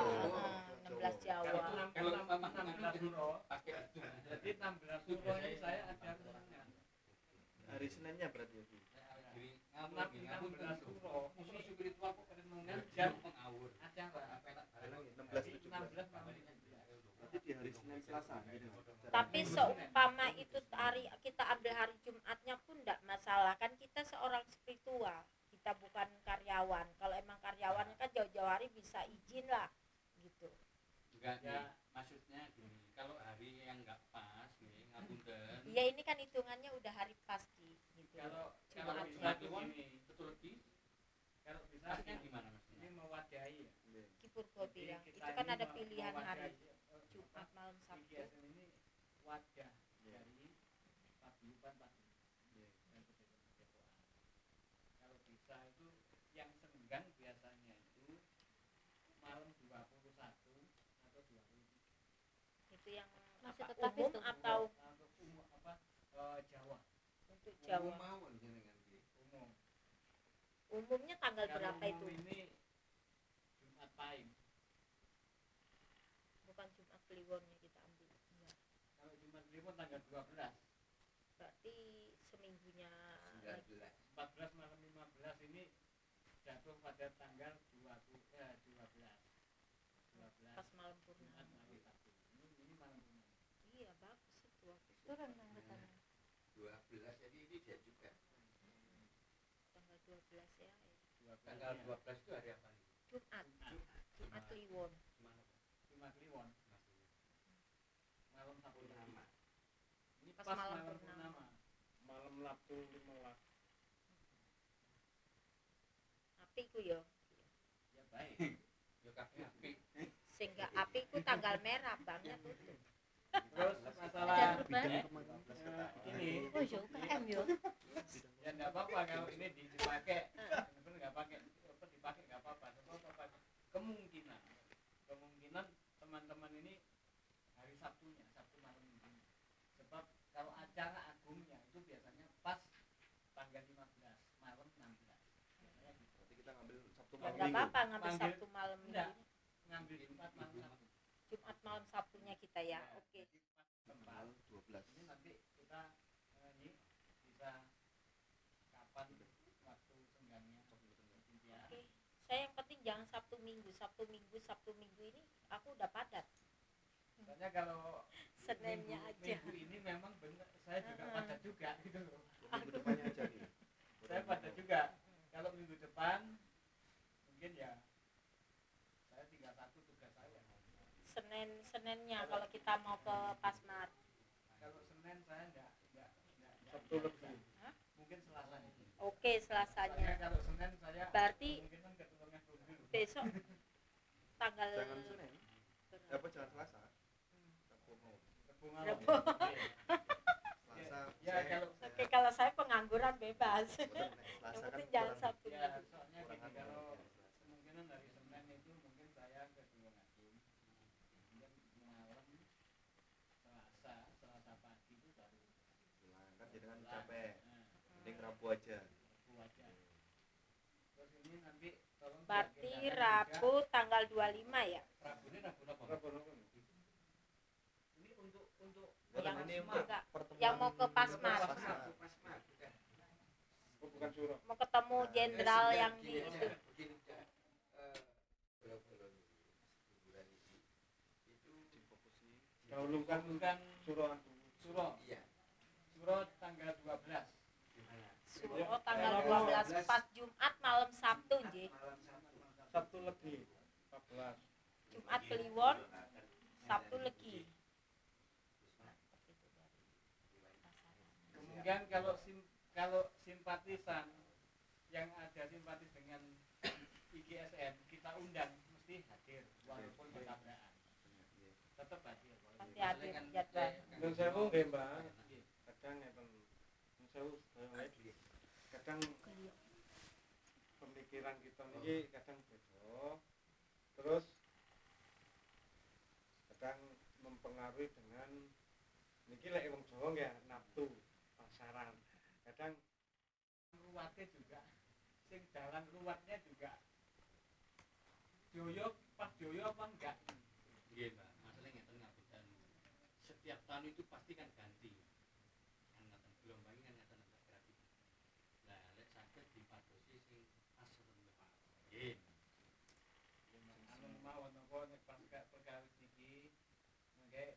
16 Jawa. Kalau memang 16 Suro, pakai itu. jadi 16 Suro ini saya ada kemenangan. Hari Seninnya berarti ya. Ki? 16 Suro, Musuh spiritual kok kerenungan Jam pengawur. acara. 16 17. 16 malam 17. Berarti di hari Senin Selasa gitu. Tapi seumpama itu hari kita ambil hari Jumatnya pun enggak masalah kan, kita seorang spiritual, kita bukan karyawan. Kalau emang karyawannya kan jauh-jauh hari bisa izin lah gitu. Enggak Ya. nih, maksudnya gini, kalau hari yang enggak pas nih, ngapunten. Iya ini kan hitungannya udah hari pasti gitu. Kalau Jumatnya. bisa begini, betul lagi. kalau bisa Pasnya kan gimana ini maksudnya? mewadahi ya. Kipurgo Jadi bilang kita itu kan ini ada pilihan hari mewadahi, Jumat malam Sabtu. IGSN ini wadah dari paguyuban dan kedepoan. Kalau bisa itu yang senggang biasanya itu malam 21 atau 23. Itu yang Masih apa, tetap umum itu. atau Untuk umum apa Jawa untuk Jawa. Mawon jenengan iki. umum. Umumnya tanggal Kalau berapa umum itu? ini Jumat Pahing. Bukan Jumat Kliwonnya kita ambil. Enggak. Kalau Jumat Kliwon tanggal 12. Berarti seminggunya 19. 14 malam 15 ini jatuh pada tanggal 12. pas malam Jumat purnama. malam Sabtu. Ini malam purnama. Iya bagus itu. Aku Itu renang katanya. 12 jadi ini dia juga. tanggal 12 ya. 12 Tanggal ya. 12 itu hari apa nih? Jumat. Jumat. Jumat Kliwon. Gimana Pak? Jumat Kliwon. Malam Sabtu Purnama. Ini Pas pas malam malam purnama. purnama. Malam Sabtu 15. Api ku yo. Ya baik. Yo kabeh apik. Sehingga api ku tanggal merah banknya tutup. Terus Ada masalah perubahan? ini Oh iya UKM yo. ya enggak apa-apa kalau ini dipakai. Bener enggak pakai apa dipakai enggak apa-apa. Apa kemungkinan teman-teman ini hari Sabtunya, Sabtu malam ini. Sebab kalau acara agungnya itu biasanya pas tanggal 15 malam 16. Biasanya gitu. Berarti kita ngambil Sabtu Ya malam enggak Minggu. apa-apa ngambil Manggil- Sabtu malam Enggak. minggunya. Ngambil Jumat malam Sabtu. Jumat malam Sabtunya kita ya. Oke. Jadi pas tempat. Tanggal 12. Ini nanti kita ini bisa kapan waktu senggangnya ya. Oke. Saya yang penting jangan Sabtu Minggu ini aku udah padat. Soalnya kalau Seninnya aja. minggu ini memang benar saya juga padat juga gitu loh. Minggu depannya aja nih. Saya padat juga. Kalau minggu depan mungkin ya saya tinggal satu tugas saya. Seninnya kalau kita mau ke Pasmar. Kalau Senin saya enggak Sabtu lebih. Hah? mungkin Selasa. Oke, Selasanya. Soalnya kalau Senin saya Berarti kemungkinan ketulungnya dulu. besok tanggal Jangan Senin. Apa jangan Selasa? Sabtu mau. Bunga Rebo. Selasa. Ya, saya- kalau- saya- Oke, kalau saya pengangguran bebas. Selasa Yang kan penting jangan kurang- Sabtu Ya, Minggu. soalnya kurang gini, anu kalau ya, Selasa. kemungkinan dari Senin itu mungkin saya ke Tulungagung. Kemudian malam Selasa pagi itu baru Pulang kan jadi kan pulang. capek. Nah, Mending Rabu aja. Rabu aja. Terus ini nanti tolong Berarti diagendakan Rabu tanggal 25 ya. juga. Rabu ini Rabu apa? Ini untuk Bukan Yang ini mau untuk enggak? pertemuan Yang mau ke Pasmar. Pasmar. Pasmar, bukan. bukan surah. Mau ketemu jenderal Sudah yang begini, di Dah. Begini, Dah. Bola-bola hiburan ini itu Difokusi. Dahulu kan surah. iya Surah tanggal 12. gimana? Suro tanggal 12 pas Jumat malam Sabtu nggih. Malam Sabtu. Sabtu lebih 14. Jumat Kliwon, Sabtu Legi. Kemudian kalau simpatisan yang ada simpatis dengan IGSN kita undang mesti hadir walaupun bertabrakan. Tetap hadir. Pasti hadir jadwal. Nun sewu nggih, Mbak. Kadang ngeten. Nun sewu sedaya. Kadang pemikiran kita niki kadang beda. Terus kadang mempengaruhi dengan niki lek wong Jawa nggih nafsu pasaran. Kadang Ruwatnya juga sing dalan ruwatnya juga Joyo pas Joyo apa enggak? Iya Mbak, masalahnya ngeten ngapunten. Setiap tahun itu pasti kan ganti. Kan ngeten gelombangnya kan ngeten agak kreatif. Lah lek saged dipadosi sing asrun Pak. Nggih. Anu mawon apa nek pas gak perkawis niki mengke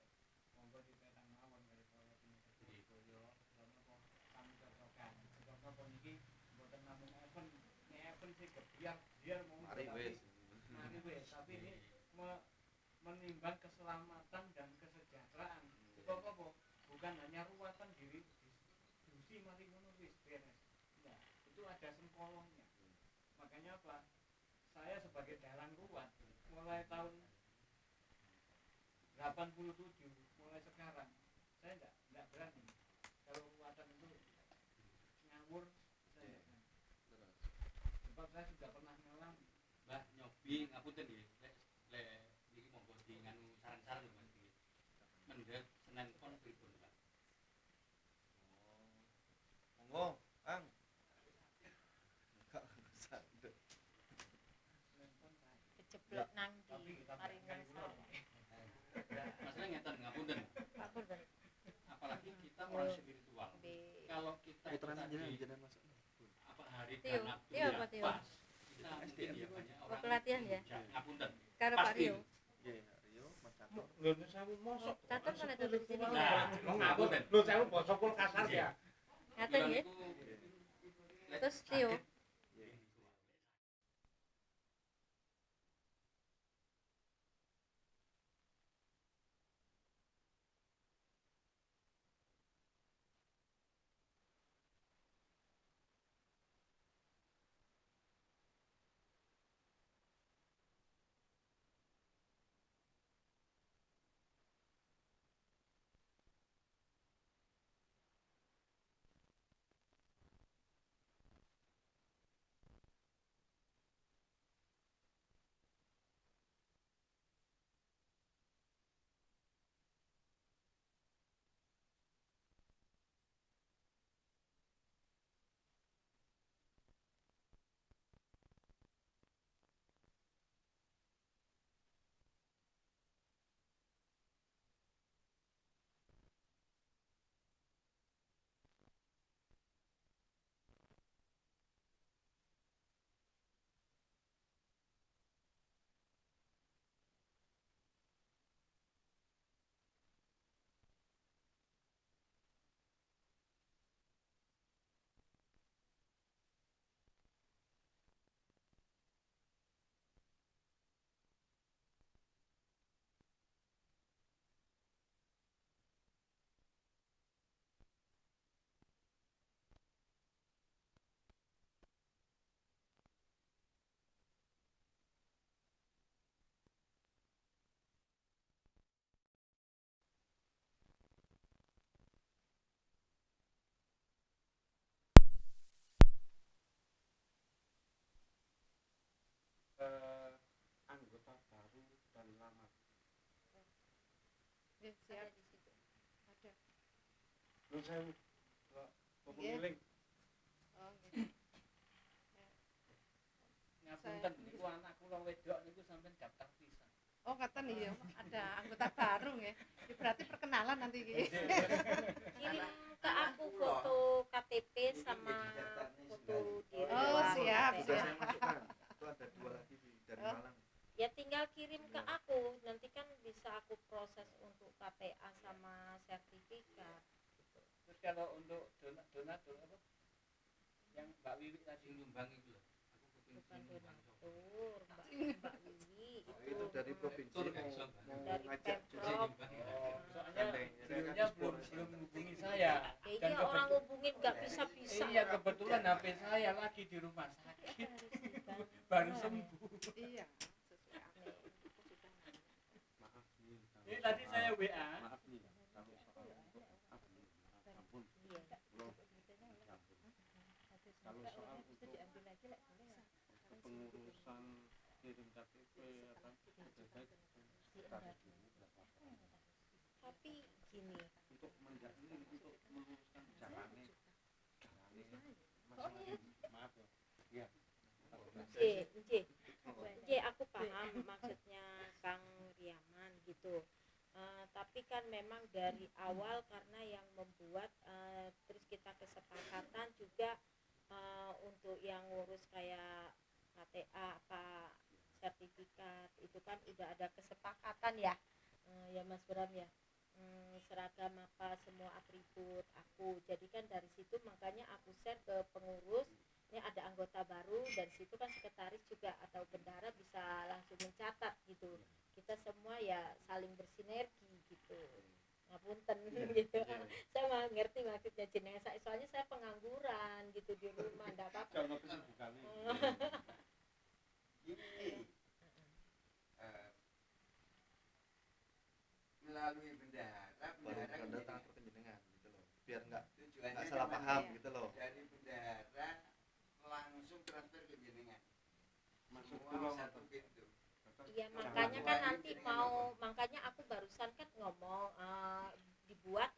monggo dipetang mawon kali kaya ini Joyo apa kami cocokan. Sebab napa niki mboten namung event, nek event sih kebiar biar mau Mari wis. Mari wis, tapi ini menimbang keselamatan dan kesejahteraan. Sebab apa? Bukan hanya ruwatan diri diskusi mari ngono wis beres. Nah, itu ada sempolongnya. Makanya apa? Saya sebagai dalang ruwat mulai tahun 87 mulai sekarang saya enggak berani kalau ruwatan itu ngawur saya enggak berani. Sebab saya sudah pernah ngalami. Mbah nyobi ngapunten nggih. Lek niki monggo di nganu saran-saran lho Mas nggih. Mendhet Senin pon pripun Pak? jenengan masuk. apa hari Tio, dan Tio apa Tio? pas kita mungkin ya banyak Oh, orang pelatihan ya? ngapunten Karo Pak pasti Rio. Nggih, Rio, Mas Catur. Lho sewu mosok. Catur mana tuh di sini? nah mau ngapunten Lho sewu basa kul kasar ya. Ngaten nggih. Terus Tio. Anggota baru dan lama. Ya, siap. Ada. Lho sewu. Pemiling. Oh, nggih. Ngapunten niku anak kula wedok niku sampean daftar pisan. Oh, kata nih ya, ada anggota baru ya. Ini berarti perkenalan nanti iki. Kirim ke aku foto KTP sama foto diri. Oh, siap, Sudah siap. saya masukkan. Itu ada 2 lagi dari Oh. Malang. Ya tinggal kirim ke aku, nanti kan bisa aku proses untuk KTA sama sertifikat. Terus kalau untuk donatur apa? Yang Mbak Wiwi tadi nyumbang itu loh aku Bukan kepingin nyumbang donatur, Mbak Wiwi Oh, itu dari provinsi Tur, mau, Islam. mau dari ngajak Pemprov. soalnya Gandeng. beliaunya belum hubungi saya. Ya Dan iya orang kebetul- hubungin nggak bisa-bisa. Iya kebetulan HP saya lagi di rumah sakit baru sembuh. Iya, sesuai aneh. Aku sudah nanya. Maaf nih. Ini tadi saya WA. Maaf nih. Kalau soal untuk ampun. Iya. Belum. Kalau soal untuk pengurusan kirim KTP apa lebih baik tarik dulu berapa Tapi gini, untuk menjalani untuk meluruskan jalannya masalah maaf ya aku paham maksudnya Kang Riaman gitu. Tapi kan memang dari awal karena yang membuat terus kita kesepakatan juga untuk yang ngurus kayak KTA apa sertifikat itu kan udah ada kesepakatan ya, ya Mas Bram ya. Seragam apa semua atribut aku, jadi kan dari situ makanya aku share ke pengurus. Ini ada anggota baru dan situ kan sekretaris juga atau bendahara bisa langsung mencatat gitu. Kita semua ya saling bersinergi gitu. Ngapunten gitu. Saya mah ngerti maksudnya jenengan saya, soalnya saya pengangguran gitu di rumah, enggak apa-apa. contoh kesibukannya Ini melalui bendahara baru tanda menjadi- tangan perkenjenengan gitu loh. Biar nggak tujuannya salah cuma paham iya. gitu loh. dari bendahara langsung transfer ke jenengan masuk semua pulau satu pintu. Iya makanya kan nanti mau, makanya aku barusan kan ngomong dibuat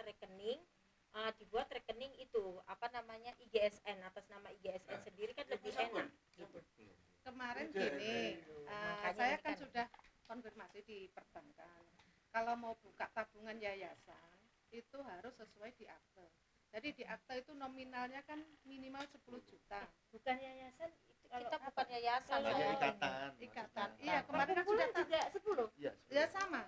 rekening itu apa namanya IGSN atas nama IGSN sendiri kan lebih enak gitu. Kemarin Udah, gini, Makanya saya ini kan kan- sudah konfirmasi di perbankan. Kalau mau buka tabungan yayasan itu harus sesuai di akte. Jadi di akta itu nominalnya kan minimal 10 juta. Bukan yayasan itu kalau Kita bukan yayasan. Kalau Hanya soalnya. ikatan. Ikatan. maksudnya. Iya, kemarin kan sudah juga 10. Iya. ya sama.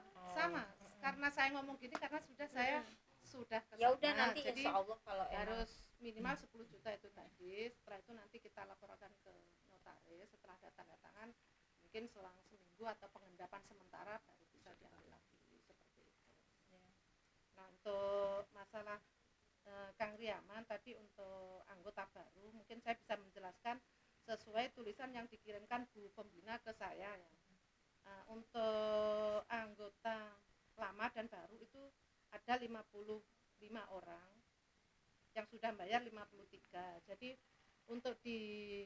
Karena saya ngomong gini karena saya sudah ke Ya udah sana. nanti Jadi insya Allah kalau emang harus minimal 10 juta itu tadi. Setelah itu nanti kita laporkan ke notaris. Setelah ada tanda tangan mungkin selang seminggu atau pengendapan sementara baru bisa diambil lagi seperti itu. Nah, untuk masalah Kang Riaman tadi untuk anggota baru mungkin saya bisa menjelaskan sesuai tulisan yang dikirimkan Bu Pembina ke saya ya. Untuk anggota lama dan baru itu ada 55 orang yang sudah bayar 53. Jadi untuk di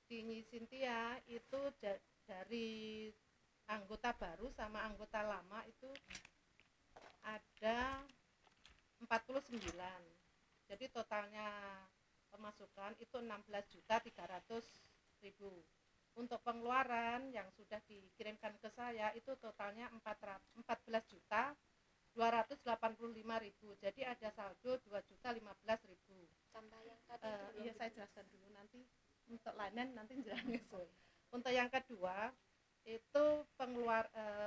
Nyi Cynthia itu dari anggota baru sama anggota lama itu ada 49. Jadi totalnya pemasukan itu 16.300.000. Untuk pengeluaran yang sudah dikirimkan ke saya itu totalnya 14.285.000. Jadi ada saldo 2.015.000. tambah yang tadi Iya, saya jelaskan dulu nanti untuk layanan nanti jelaskan. Untuk yang kedua itu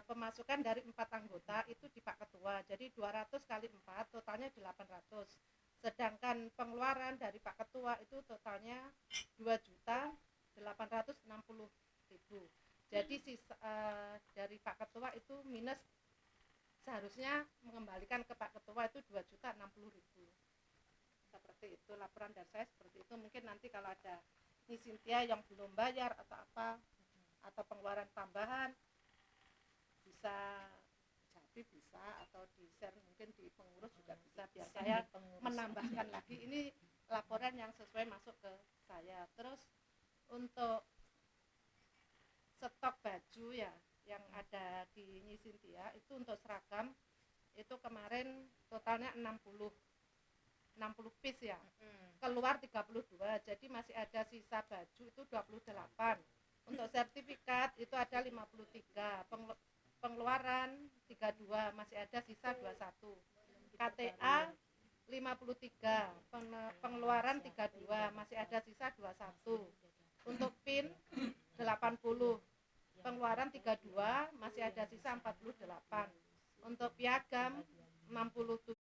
pemasukan dari 4 anggota itu di Pak Ketua. Jadi 200 kali 4 totalnya 800. Sedangkan pengeluaran dari Pak Ketua itu totalnya 2.860.000. Jadi sisa dari Pak Ketua itu minus seharusnya mengembalikan ke Pak Ketua itu 2.060.000. Seperti itu laporan dari saya seperti itu. Mungkin nanti kalau ada Nyi Cynthia yang belum bayar atau apa atau pengeluaran tambahan bisa bisa atau di share mungkin di pengurus juga bisa biar saya menambahkan lagi. Ini laporan yang sesuai masuk ke saya. Terus untuk stok baju ya yang ada di Nyi Cynthia itu untuk seragam itu kemarin totalnya 60 piece ya. Keluar 32, jadi masih ada sisa baju itu 28. Untuk sertifikat itu ada 53, pengeluaran 32, masih ada sisa 21. KTA 53, pengeluaran 32, masih ada sisa 21. Untuk PIN 80, pengeluaran 32, masih ada sisa 48. Untuk piagam 67.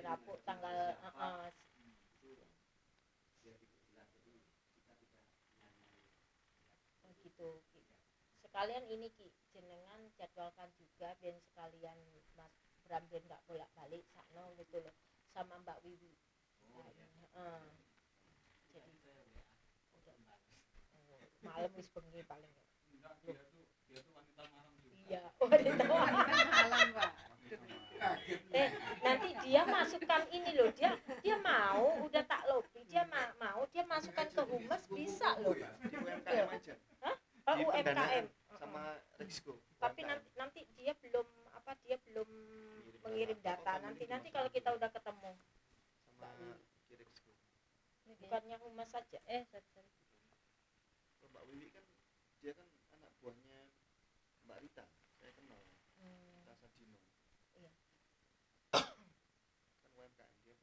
dirapuk tanggal gitu Ki. Sekalian ini Ki, jenengan jadwalkan juga biar sekalian Mas Bram biar nggak bolak-balik sakno gitu loh sama Mbak Wiwi. Jadi udah malam wis bengi paling. Dia tuh wanita malam juga. Iya, wanita malam Pak. nanti dia masukkan ini loh, dia mau udah tak lobby, dia mau dia masukkan ke humas bisa loh. Di UMKM aja. Hah? Di UMKM pendanaan sama Rexco. tapi UMKM. nanti dia belum mengirim data. Nanti kalau kita udah ketemu sama Rexco. bukannya humas saja sorry. Kalau Mbak Wiwi kan dia kan anak buahnya Mbak Rita, saya kenal. Rasa Dino. Iya. Kan UMKM dia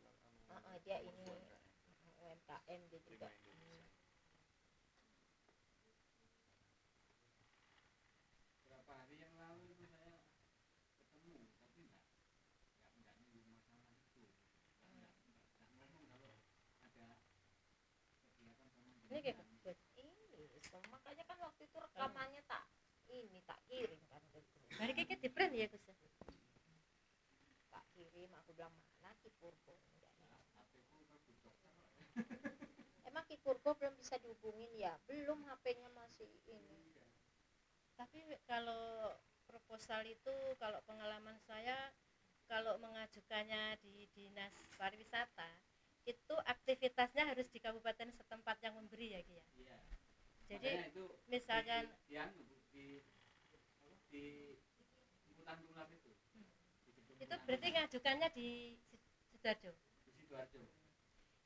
Dia ini UMKM. UMKM dia juga. Prima Indonesia. Berapa hari yang lalu itu saya ketemu tapi nggak nyinggung masalah itu, nggak ngomong kalau ada kegiatan sama Ini kayak jenengan. Gus, makanya kan waktu itu rekamannya tak kirim kan ke grup. Bari kiki di-print ya Gus. Tak kirim, aku bilang mana Ki Purbo enggak ya. HP-ku kebucok. Emang Ki Purbo belum bisa dihubungin ya? Belum, HP-nya masih ini. Tapi kalau proposal itu kalau pengalaman saya kalau mengajukannya di Dinas Pariwisata itu aktivitasnya harus di kabupaten setempat yang memberi ya Ki ya. Iya. Jadi Makanya itu misalkan di Hutan Tulap itu. itu berarti ngajukannya di Sidoarjo. Di Sidoarjo.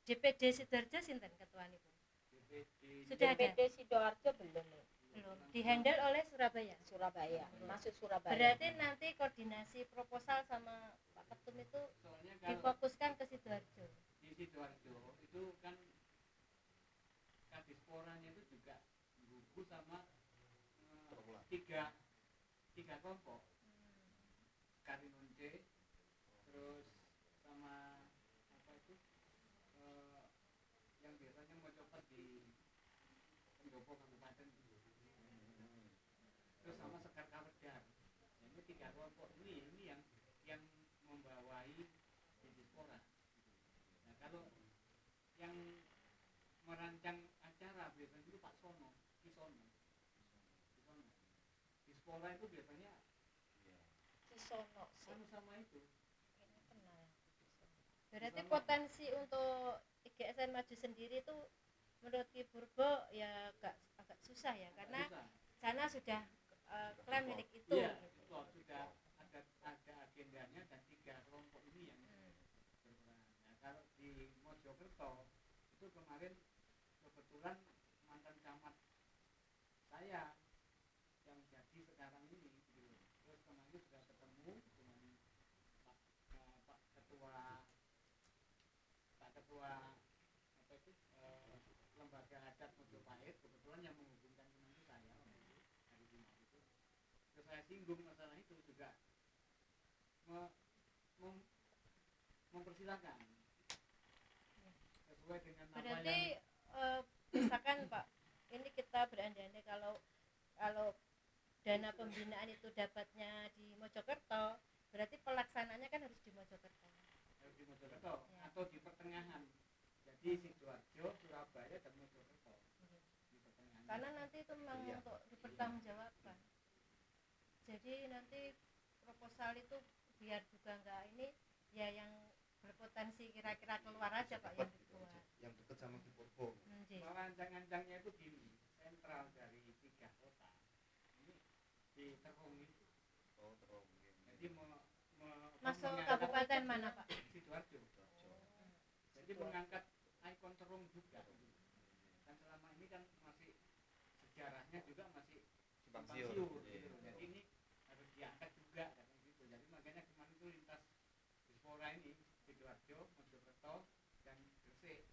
DPD Sidoarjo sinten ketuanipun? DPD Sudah ada? DPD Sidoarjo belum nih. Belum. Dihandle oleh Surabaya. Surabaya, masuk Surabaya. Berarti nanti koordinasi proposal sama Pak Ketum itu soalnya kalau difokuskan ke Sidoarjo. di Sidoarjo itu kan Kadisporanya itu juga gugus sama tiga kelompok. Karinonce, terus sama apa itu yang biasanya mau copot di pendopo kabupaten itu. Terus sama Sekar Kawedar. Ini tiga kelompok ini yang membawai Dispora. Nah kalau yang merancang acara biasanya itu Pak Sono, Kisono. Dispora itu biasanya Kisono sih. sama itu. Kayaknya kenal Kisono. Berarti potensi untuk IGSN maju sendiri itu menurut Ki Purbo ya agak susah ya karena Susah. sana sudah klaim milik itu. Iya, gitu. itu sudah ada agendanya dan tiga kelompok ini yang berperan. Nah, kalau di Mojokerto itu kemarin kebetulan mantan camat saya yang jadi sekarang ini gitu. Terus kemarin sudah ketemu dengan Pak Ketua apa itu lembaga adat Mojopahit, kebetulan yang menghubungkan kemarin saya hari Jumat itu. Terus saya singgung masalah itu juga mempersilahkan sesuai dengan apa Berarti yang misalkan Pak, ini kita berandai-andai kalau dana pembinaan itu dapatnya di Mojokerto, berarti pelaksanaannya kan harus di Mojokerto. harus di Mojokerto Ya. atau di pertengahan. Jadi Sidoarjo, Surabaya dan Mojokerto. Di pertengahan. Karena nanti itu memang Iya. untuk dipertanggungjawabkan. Jadi nanti proposal itu biar juga enggak ini ya yang berpotensi kira-kira keluar aja Pak yang dibuat. Yang dekat sama Ki Purbo. Nggih. Rancang-rancangnya itu gini, sentral dari 3 kota. Ini di Terong itu. Oh, terus. Jadi Masuk mengangkat kabupaten mana Pak? Sidoarjo. Jadi mengangkat ikon Terong juga. Dan selama ini kan masih sejarahnya juga masih Simpang siur siur. gitu. Jadi ini harus diangkat juga katanya gitu. Jadi makanya kemarin itu lintas Dispora ini Sidoarjo, Mojokerto dan Gresik.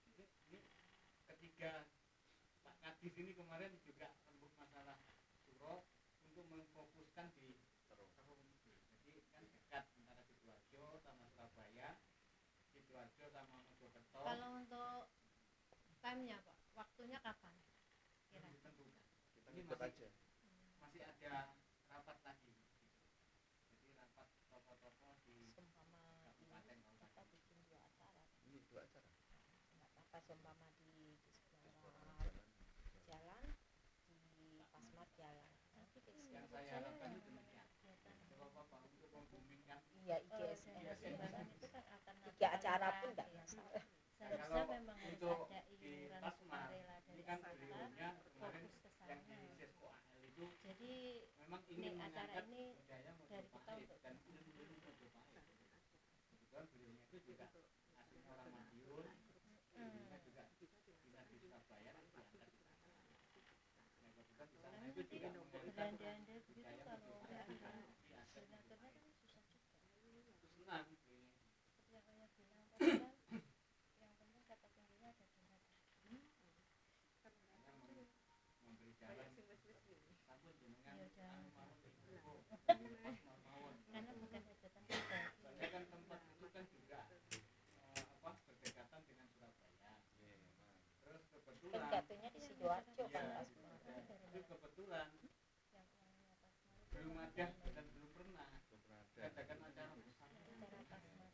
Jadi ini ketiga Pak Kadis ini kemarin juga rembuk masalah Suro untuk memfokuskan di Terong itu. Jadi kan dekat antara Sidoarjo sama Surabaya time-nya Pak, waktunya kapan? Kira. Ditentukan. Kita Ini ikut masih aja. masih ada rapat lagi gitu. Jadi rapat tokoh-tokoh di Seumpama di kabupaten kita bikin 2 acara, Ini 2 acara. nggak apa-apa seumpama di sebelah jalan, di Pasmar jalan. Nanti di sini yang saya harapkan itu demikian. Bapak untuk memboomingkan iya IGSN IGSN. itu kan alternatif 3 acara pun paling nggak murah, ya. masalah. Seharusnya kalau memang harus untuk ada di iuran Pasmar, sukarela ini dari kan kita beliaunya kemarin fokus ke yang sana. di Sesko AL itu Jadi memang ini ingin acara mengangkat ini budaya dari kita Mojopahit untuk dan ilmu-ilmu Mojopahit. Kebetulan beliaunya itu juga aslinya orang Madiun, ilmunya juga dinas di Surabaya dan diangkat di sana. Nah kebetulan di sana itu juga mengangkat berandai-andai begitu budaya kalau Mojopahit diambil dan diangkat di donaturnya sana. kan susah juga. Itu senang beliaunya. Seperti yang ayah bilang tadi kan, yang penting kata kuncinya ada donatur. Hanya memberi jalan sampun jenengan Iya, jangan. anu mawon ibu Pasmar mawon. Karena bukan hajatan pribadi. Soalnya kan tempat itu kan juga berdekatan dengan Surabaya. Terus Kan kebetulan jatuhnya di Sidoarjo kan ya, Pasmar. itu kebetulan Yang Pasmar itu belum ada dan belum pernah Belum pernah ada. adakan acara besar. acara Pasmar.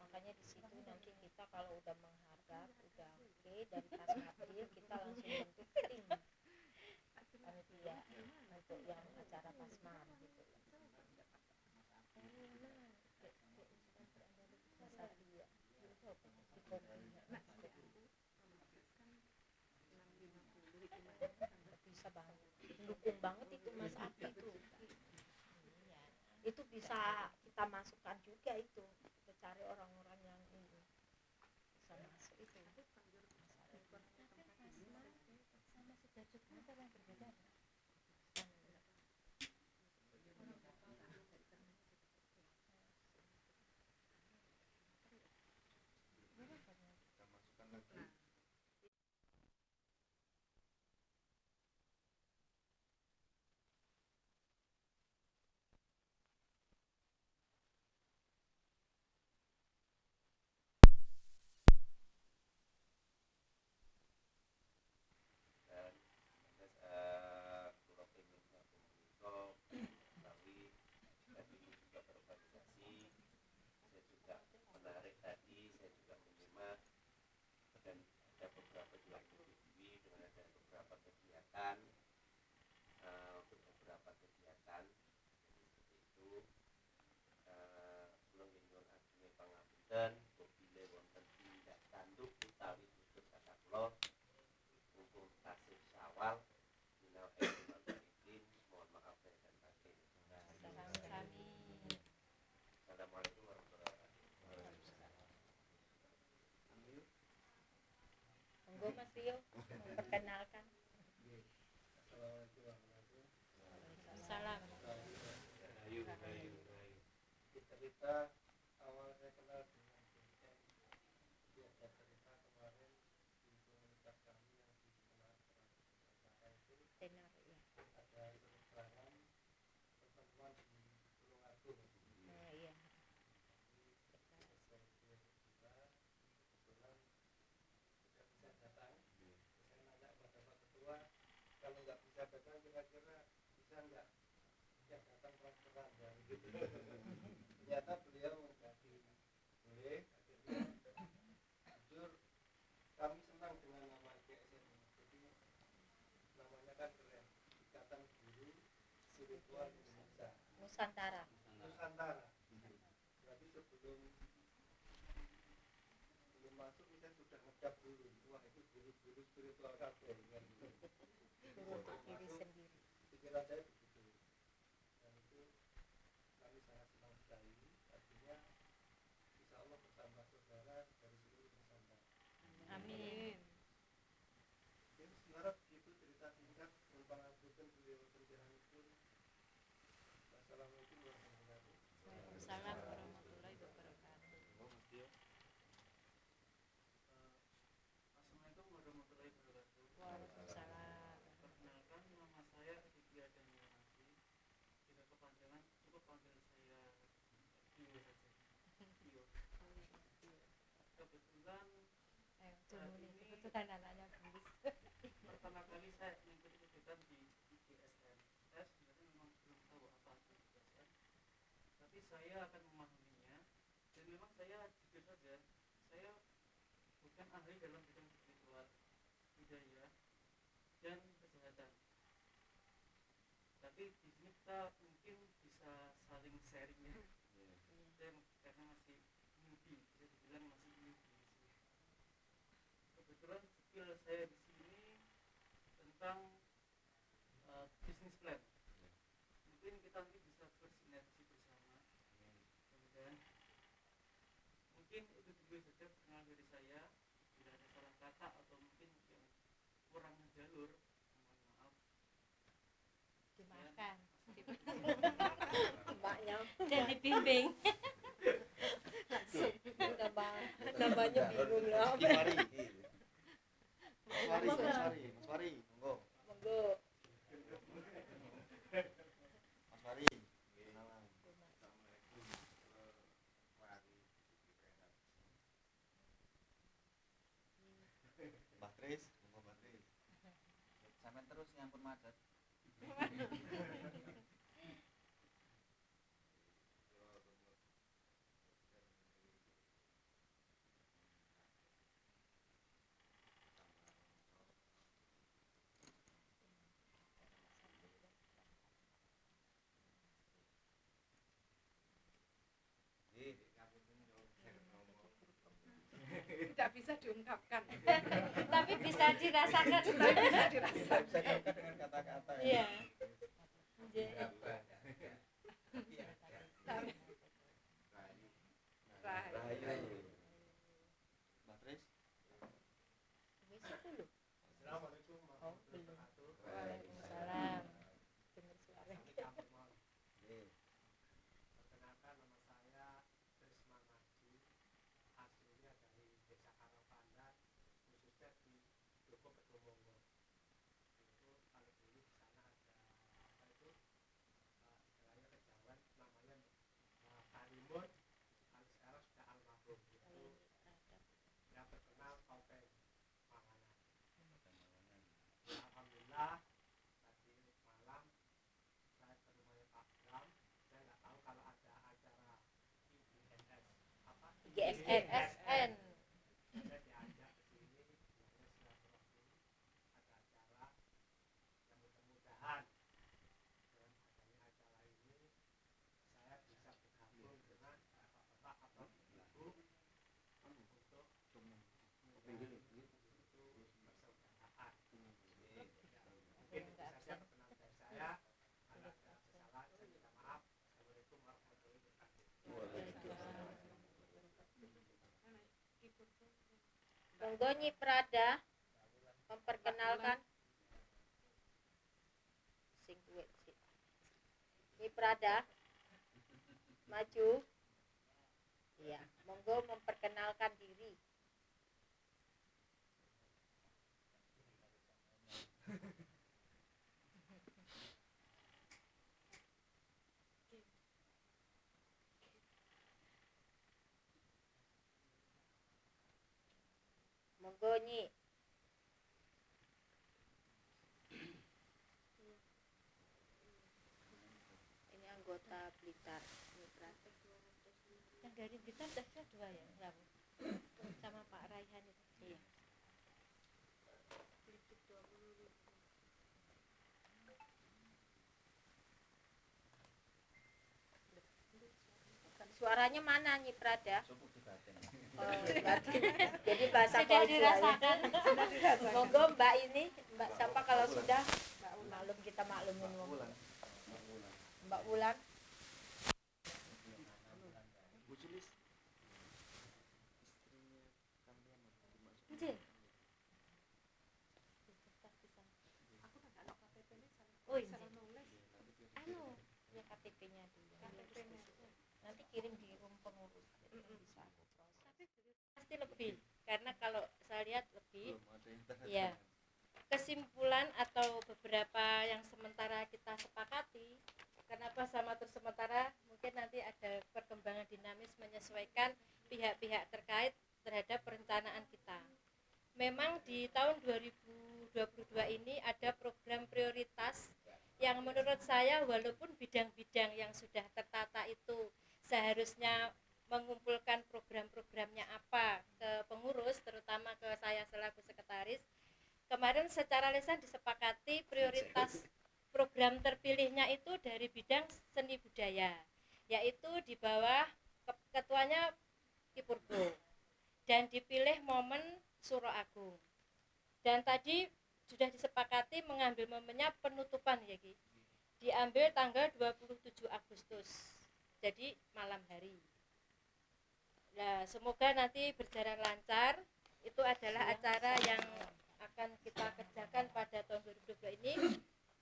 Makanya di situ nanti kita kalau udah mengharap udah oke dari Pasmar kita langsung bentuk tim panitia untuk yang acara Pasmar gitu. Masa dia di kopi bisa banget mendukung banget itu Mas Abi itu. Iya. Itu bisa kita masukkan juga itu, kita cari orang-orang yang ini bisa masuk itu. Tapi Pasmar sama Sidoarjo itu acara yang berbeda. Kita masukkan lagi. Dan terus kalau pengen komunikasi melalui tadi juga berorganisasi, saya juga menarik tadi, saya juga menyimak dan ada beberapa juga menyetujui dengan ada beberapa kegiatan untuk beberapa kegiatan. Jadi seperti itu. Kula nyuwun ageng pangapunten apabila wonten tindak tanduk utawi tutur kata kula mumpung tasih Syawal minal aidin wal faizin, mohon maaf lahir dan batin. Sami-sami. Assalamualaikum warahmatullahi wabarakatuh. Monggo Mas Rio perkenalkan. Assalamualaikum warahmatullahi wabarakatuh. Salam. Rahayu, rahayu, rahayu. Cerita awal saya kenal dengan BM dia ada cerita kemarin di komunitas kami yang di sekolah Surabaya itu Tenar ya. ada serangan pertemuan di Tulungagung. Oh iya. Kebetulan tidak bisa datang. Saya nanya kepada Pak Ketua, kalau nggak bisa datang kira-kira bisa nggak ya datang transferan ya begitu. Ternyata beliau menjadi boleh. Akhirnya jujur kami senang dengan nama IGSN ini. Jadi namanya kan keren, Ikatan Guru Spiritual Indonesia Nusantara. Nusantara. Berarti sebelum masuk kita sudah ngecap dulu. Wah itu guru-guru spiritual kabeh kan. Guru untuk diri sendiri. Pikiran saya begitu. Dan itu kami sangat senang sekali. Artinya insya Allah bersama saudara dari seluruh Nusantara. Amin. Mungkin sebenarnya begitu cerita singkat dengan pangapunten beliau penjelasan. Wassalamualaikum warahmatullahi wabarakatuh. Waalaikumsalam warahmatullahi wabarakatuh. Assalamualaikum warahmatullahi wabarakatuh. Waalaikumsalam. Perkenalkan nama saya Aditya Danielasi. Tidak kepanjangan, cukup panggil saya Dio saja. Dio. kebetulan Ayo, saat Jumuni, ini kebetulan anaknya Bulis. pertama kali saya mengikuti kegiatan di IGSN. Saya sebenarnya memang belum tahu apa itu IGSN, tapi saya akan memahaminya. Dan memang saya jujur saja, saya bukan ahli dalam bidang spiritual, budaya, dan kesehatan. Tapi di sini kita mungkin bisa saling sharing ya. Saya karena masih newbie, bisa dibilang masih newbie di sini. Kebetulan skill saya di sini tentang business plan. Mungkin kita nanti bisa bersinergi bersama. Kemudian mungkin itu dulu saja perkenalan dari saya. Bila ada salah kata atau mungkin yang kurang jalur, mohon maaf. Dimakan. Mbaknya Dan dibimbing. namanya bingung lah. Mas Wari, monggo. Monggo. Mas Wari, kenalan. Mbak Tris, monggo Mbak Tris. Sampai terus nyampun macet. Tidak bisa diungkapkan. Tapi bisa dirasakan. Bisa dirasakan. Bisa diungkapkan dengan kata-kata ya. Iya. Rahayu. Mbak Tris. Besok dulu. Assalamualaikum Oh, belum. warahmatullahi wabarakatuh. Waalaikumsalam. Dengar suara. Kami kampung Mall. Nggih. Perkenalkan, nama saya Trisma Narji, aslinya dari Desa Karangpandan, khususnya di Joko Kedumonggo. Itu kalau dulu di sana ada apa itu istilahnya kejawen namanya Karimun, sekarang sudah almarhum. Itu yang terkenal topeng Manganan. Alhamdulillah tadi malam saya ke rumahnya Pak Bram. Saya nggak tahu kalau ada acara IGSN apa GSN. SN. saya diajak ke sini bilangnya silaturahmi, ada acara yang mudah-mudahan dengan adanya acara ini saya bisa bergabung dengan bapak-bapak atau ibu untuk itu persaudaraan. Mungkin itu saja perkenalan dari saya. Kalau ada kesalahan saya minta maaf. Assalamualaikum warahmatullahi wabarakatuh. Monggo Nyi Prada memperkenalkan sing duwe sik. Nyi Prada maju. Iya, monggo memperkenalkan diri. Monggo Nyi. Ini anggota Blitar. Nyi Prada. Yang dari Blitar tesnya 2 ya, Rabu. Sama Pak Raihan itu. Iya. Suaranya mana Nyi Prada? Cukup di batin. Oh, batin. Jadi bahasa Sudah Kolbu dirasakan. ya. Monggo Mbak ini, Mbak siapa kalau sudah maklum kita maklumin Mbak wong. Wulan. Mbak Wulan. Bu Sulis. Istrinya Kang Diamond dimasuk. Nggih. Oh iya. nulis. Anu, ya KTP-nya dulu. Nanti kirim di room pengurus. Bisa aku proses. Pasti lebih, karena kalau saya lihat lebih. Belum ada internet. Iya. Kesimpulan atau beberapa yang sementara kita sepakati, kenapa sama terus sementara, mungkin nanti ada perkembangan dinamis menyesuaikan pihak-pihak terkait terhadap perencanaan kita. Memang di tahun 2022 ini ada program prioritas yang menurut saya walaupun bidang-bidang yang sudah tertata itu seharusnya mengumpulkan program-programnya apa ke pengurus, terutama ke saya selaku sekretaris. Kemarin secara lisan disepakati prioritas program terpilihnya itu dari bidang seni budaya, yaitu di bawah ketuanya Ki Purbo, dan dipilih momen Suro Agung. Dan tadi sudah disepakati mengambil momennya penutupan ya Ki. Diambil tanggal 27 Agustus. Jadi malam hari. Nah, semoga nanti berjalan lancar. Itu adalah acara yang akan kita kerjakan pada tahun 2022 ini.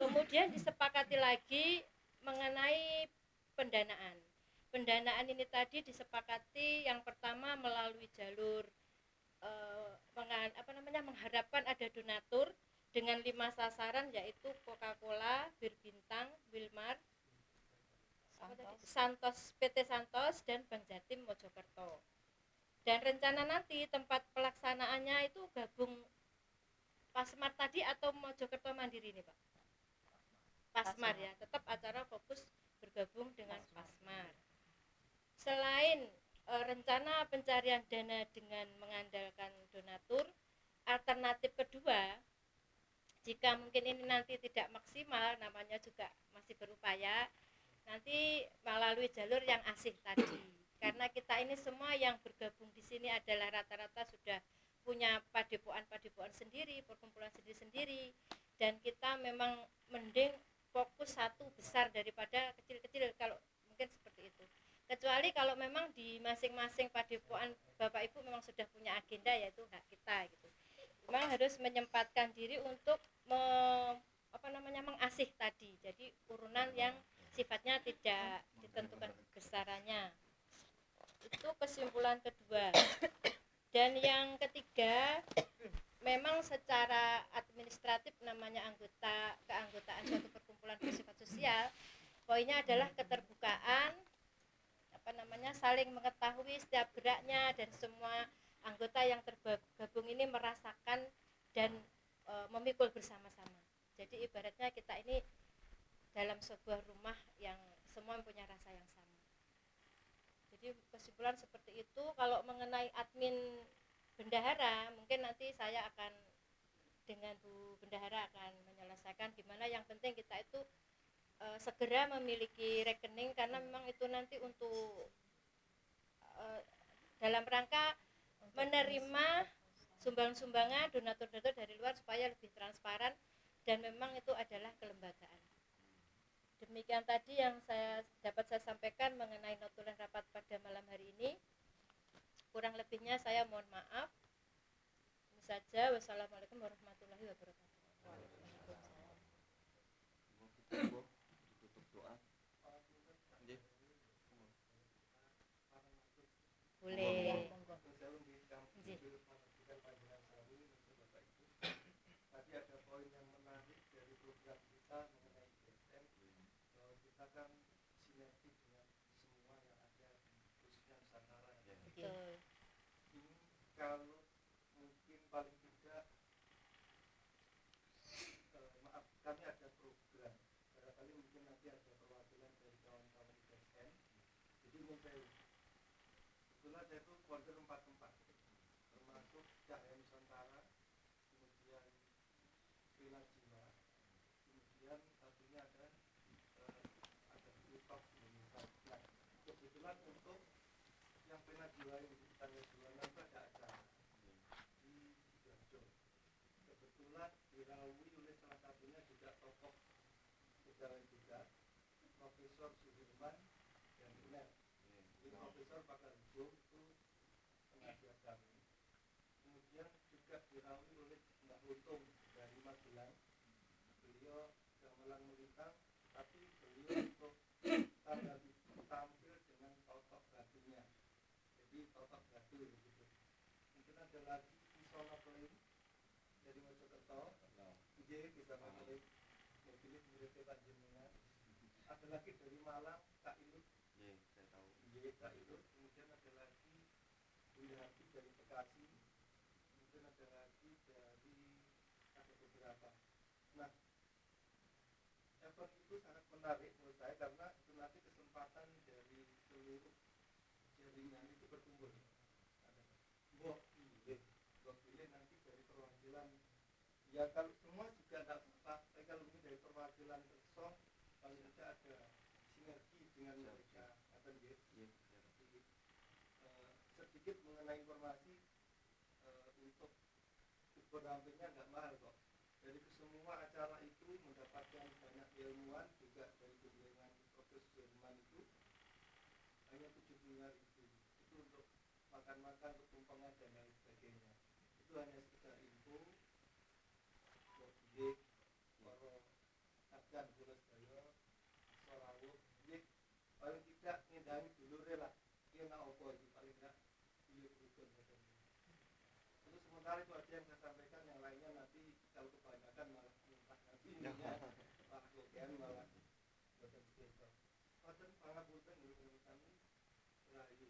Kemudian disepakati lagi mengenai pendanaan. Pendanaan ini tadi disepakati yang pertama melalui jalur mengharapkan ada donatur dengan 5 sasaran, yaitu Coca-Cola, Bir Bintang, Wilmar, Santos, PT Santos, dan Bank Jatim Mojokerto. Dan rencana nanti tempat pelaksanaannya itu gabung Pasmar tadi atau Mojokerto Mandiri nih Pak? Pasmar ya, tetap acara fokus bergabung dengan Pasmar. Selain rencana pencarian dana dengan mengandalkan donatur, alternatif kedua, jika mungkin ini nanti tidak maksimal, namanya juga masih berupaya, nanti melalui jalur yang asih tadi. Karena kita ini semua yang bergabung di sini adalah rata-rata sudah punya padepokan sendiri, perkumpulan sendiri-sendiri, dan kita memang mending fokus satu besar daripada kecil-kecil kalau mungkin seperti itu. Kecuali kalau memang di masing-masing padepokan Bapak Ibu memang sudah punya agenda, yaitu hak kita gitu. Memang harus menyempatkan diri untuk mengasih tadi. Jadi urunan yang sifatnya tidak ditentukan besarannya. Itu kesimpulan kedua. Dan yang ketiga, memang secara administratif namanya keanggotaan suatu perkumpulan bersifat sosial, poinnya adalah keterbukaan, saling mengetahui setiap geraknya, dan semua anggota yang tergabung ini merasakan dan memikul bersama-sama. Jadi ibaratnya kita ini dalam sebuah rumah yang semua mempunyai rasa yang sama. Jadi kesimpulan seperti itu. Kalau mengenai admin bendahara, mungkin nanti saya akan dengan Bu Bendahara akan menyelesaikan gimana. Yang penting kita itu segera memiliki rekening, karena memang itu nanti untuk dalam rangka menerima sumbangan donatur-donatur dari luar supaya lebih transparan, dan memang itu adalah kelembagaan. Demikian tadi yang dapat saya sampaikan mengenai notulen rapat pada malam hari ini. Kurang lebihnya saya mohon maaf. Ini saja. Wassalamualaikum warahmatullahi wabarakatuh. Tutup doa. Boleh. Tadi ada poin yang menarik dari program kita mengenai ISN. Kita kan sinergi dengan semua yang ada, khususnya Nusantara. Betul. Ini kalau mungkin paling tidak, kami ada program. Barangkali mungkin nanti ada perwakilan dari kawan-kawan ISN. Jadi ngumpul. Kebetulan saya itu folder 4 tempat, termasuk Cahaya Nusantara, kemudian Pilar Jiwa, kemudian satunya ada Utop Indonesia. Nah, kebetulan untuk yang Pilar Jiwa ini di tanggal 26 ada acara di Sidoarjo. Kebetulan dirawi oleh salah satunya juga tokoh sejarah juga, Profesor Sudirman dan Uner. Jadi Profesor Pakar Hukum itu penasihat kami. Kemudian juga dirawi oleh Mbak Untung dari Magelang. Beliau gamelan melintang, tapi beliau untuk tampil dengan totok batunya. Jadi totok batu begitu. Mungkin ada lagi Isono Keling dari Mojokerto. Iya, bisa Keling. Pilih muridnya Pak Jenengan. Ada lagi dari Malang, Kak Ilut. Iya, saya tahu. Iya, Kak Ilut. Kemudian ada lagi Bunda Hati dari Bekasi, kemudian ada lagi dari ada beberapa. Nah, event itu sangat menarik menurut saya karena itu nanti kesempatan dari seluruh jaringan itu berkumpul. Ada mbok pilih nanti dari perwakilan, ya kalau semua juga tidak apa-apa, tapi kalau ini dari perwakilan Kerso paling tidak ada sinergi dengan mereka. Atau sedikit mengenai informasi, untuk berdampingnya nggak mahal kok. Dari semua acara itu mendapatkan banyak ilmuwan juga dari bimbingan Profesor Jerman itu hanya 75.000. Itu untuk makan-makan, untuk tumpengan dan lain sebagainya. Itu hanya sekedar info buat ide para agan bolos daya sorawuh ide paling tidak ngendani dulu lah dia nak opo itu paling tidak beliau berukun katanya. Untuk sementara itu aja yang saya sampaikan, yang lainnya nanti kalau kebanyakan malah muntah nanti ininya malah kopian malah boten sedo. Boten pangapunten menurut kami rahayu.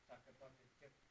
saged kondusif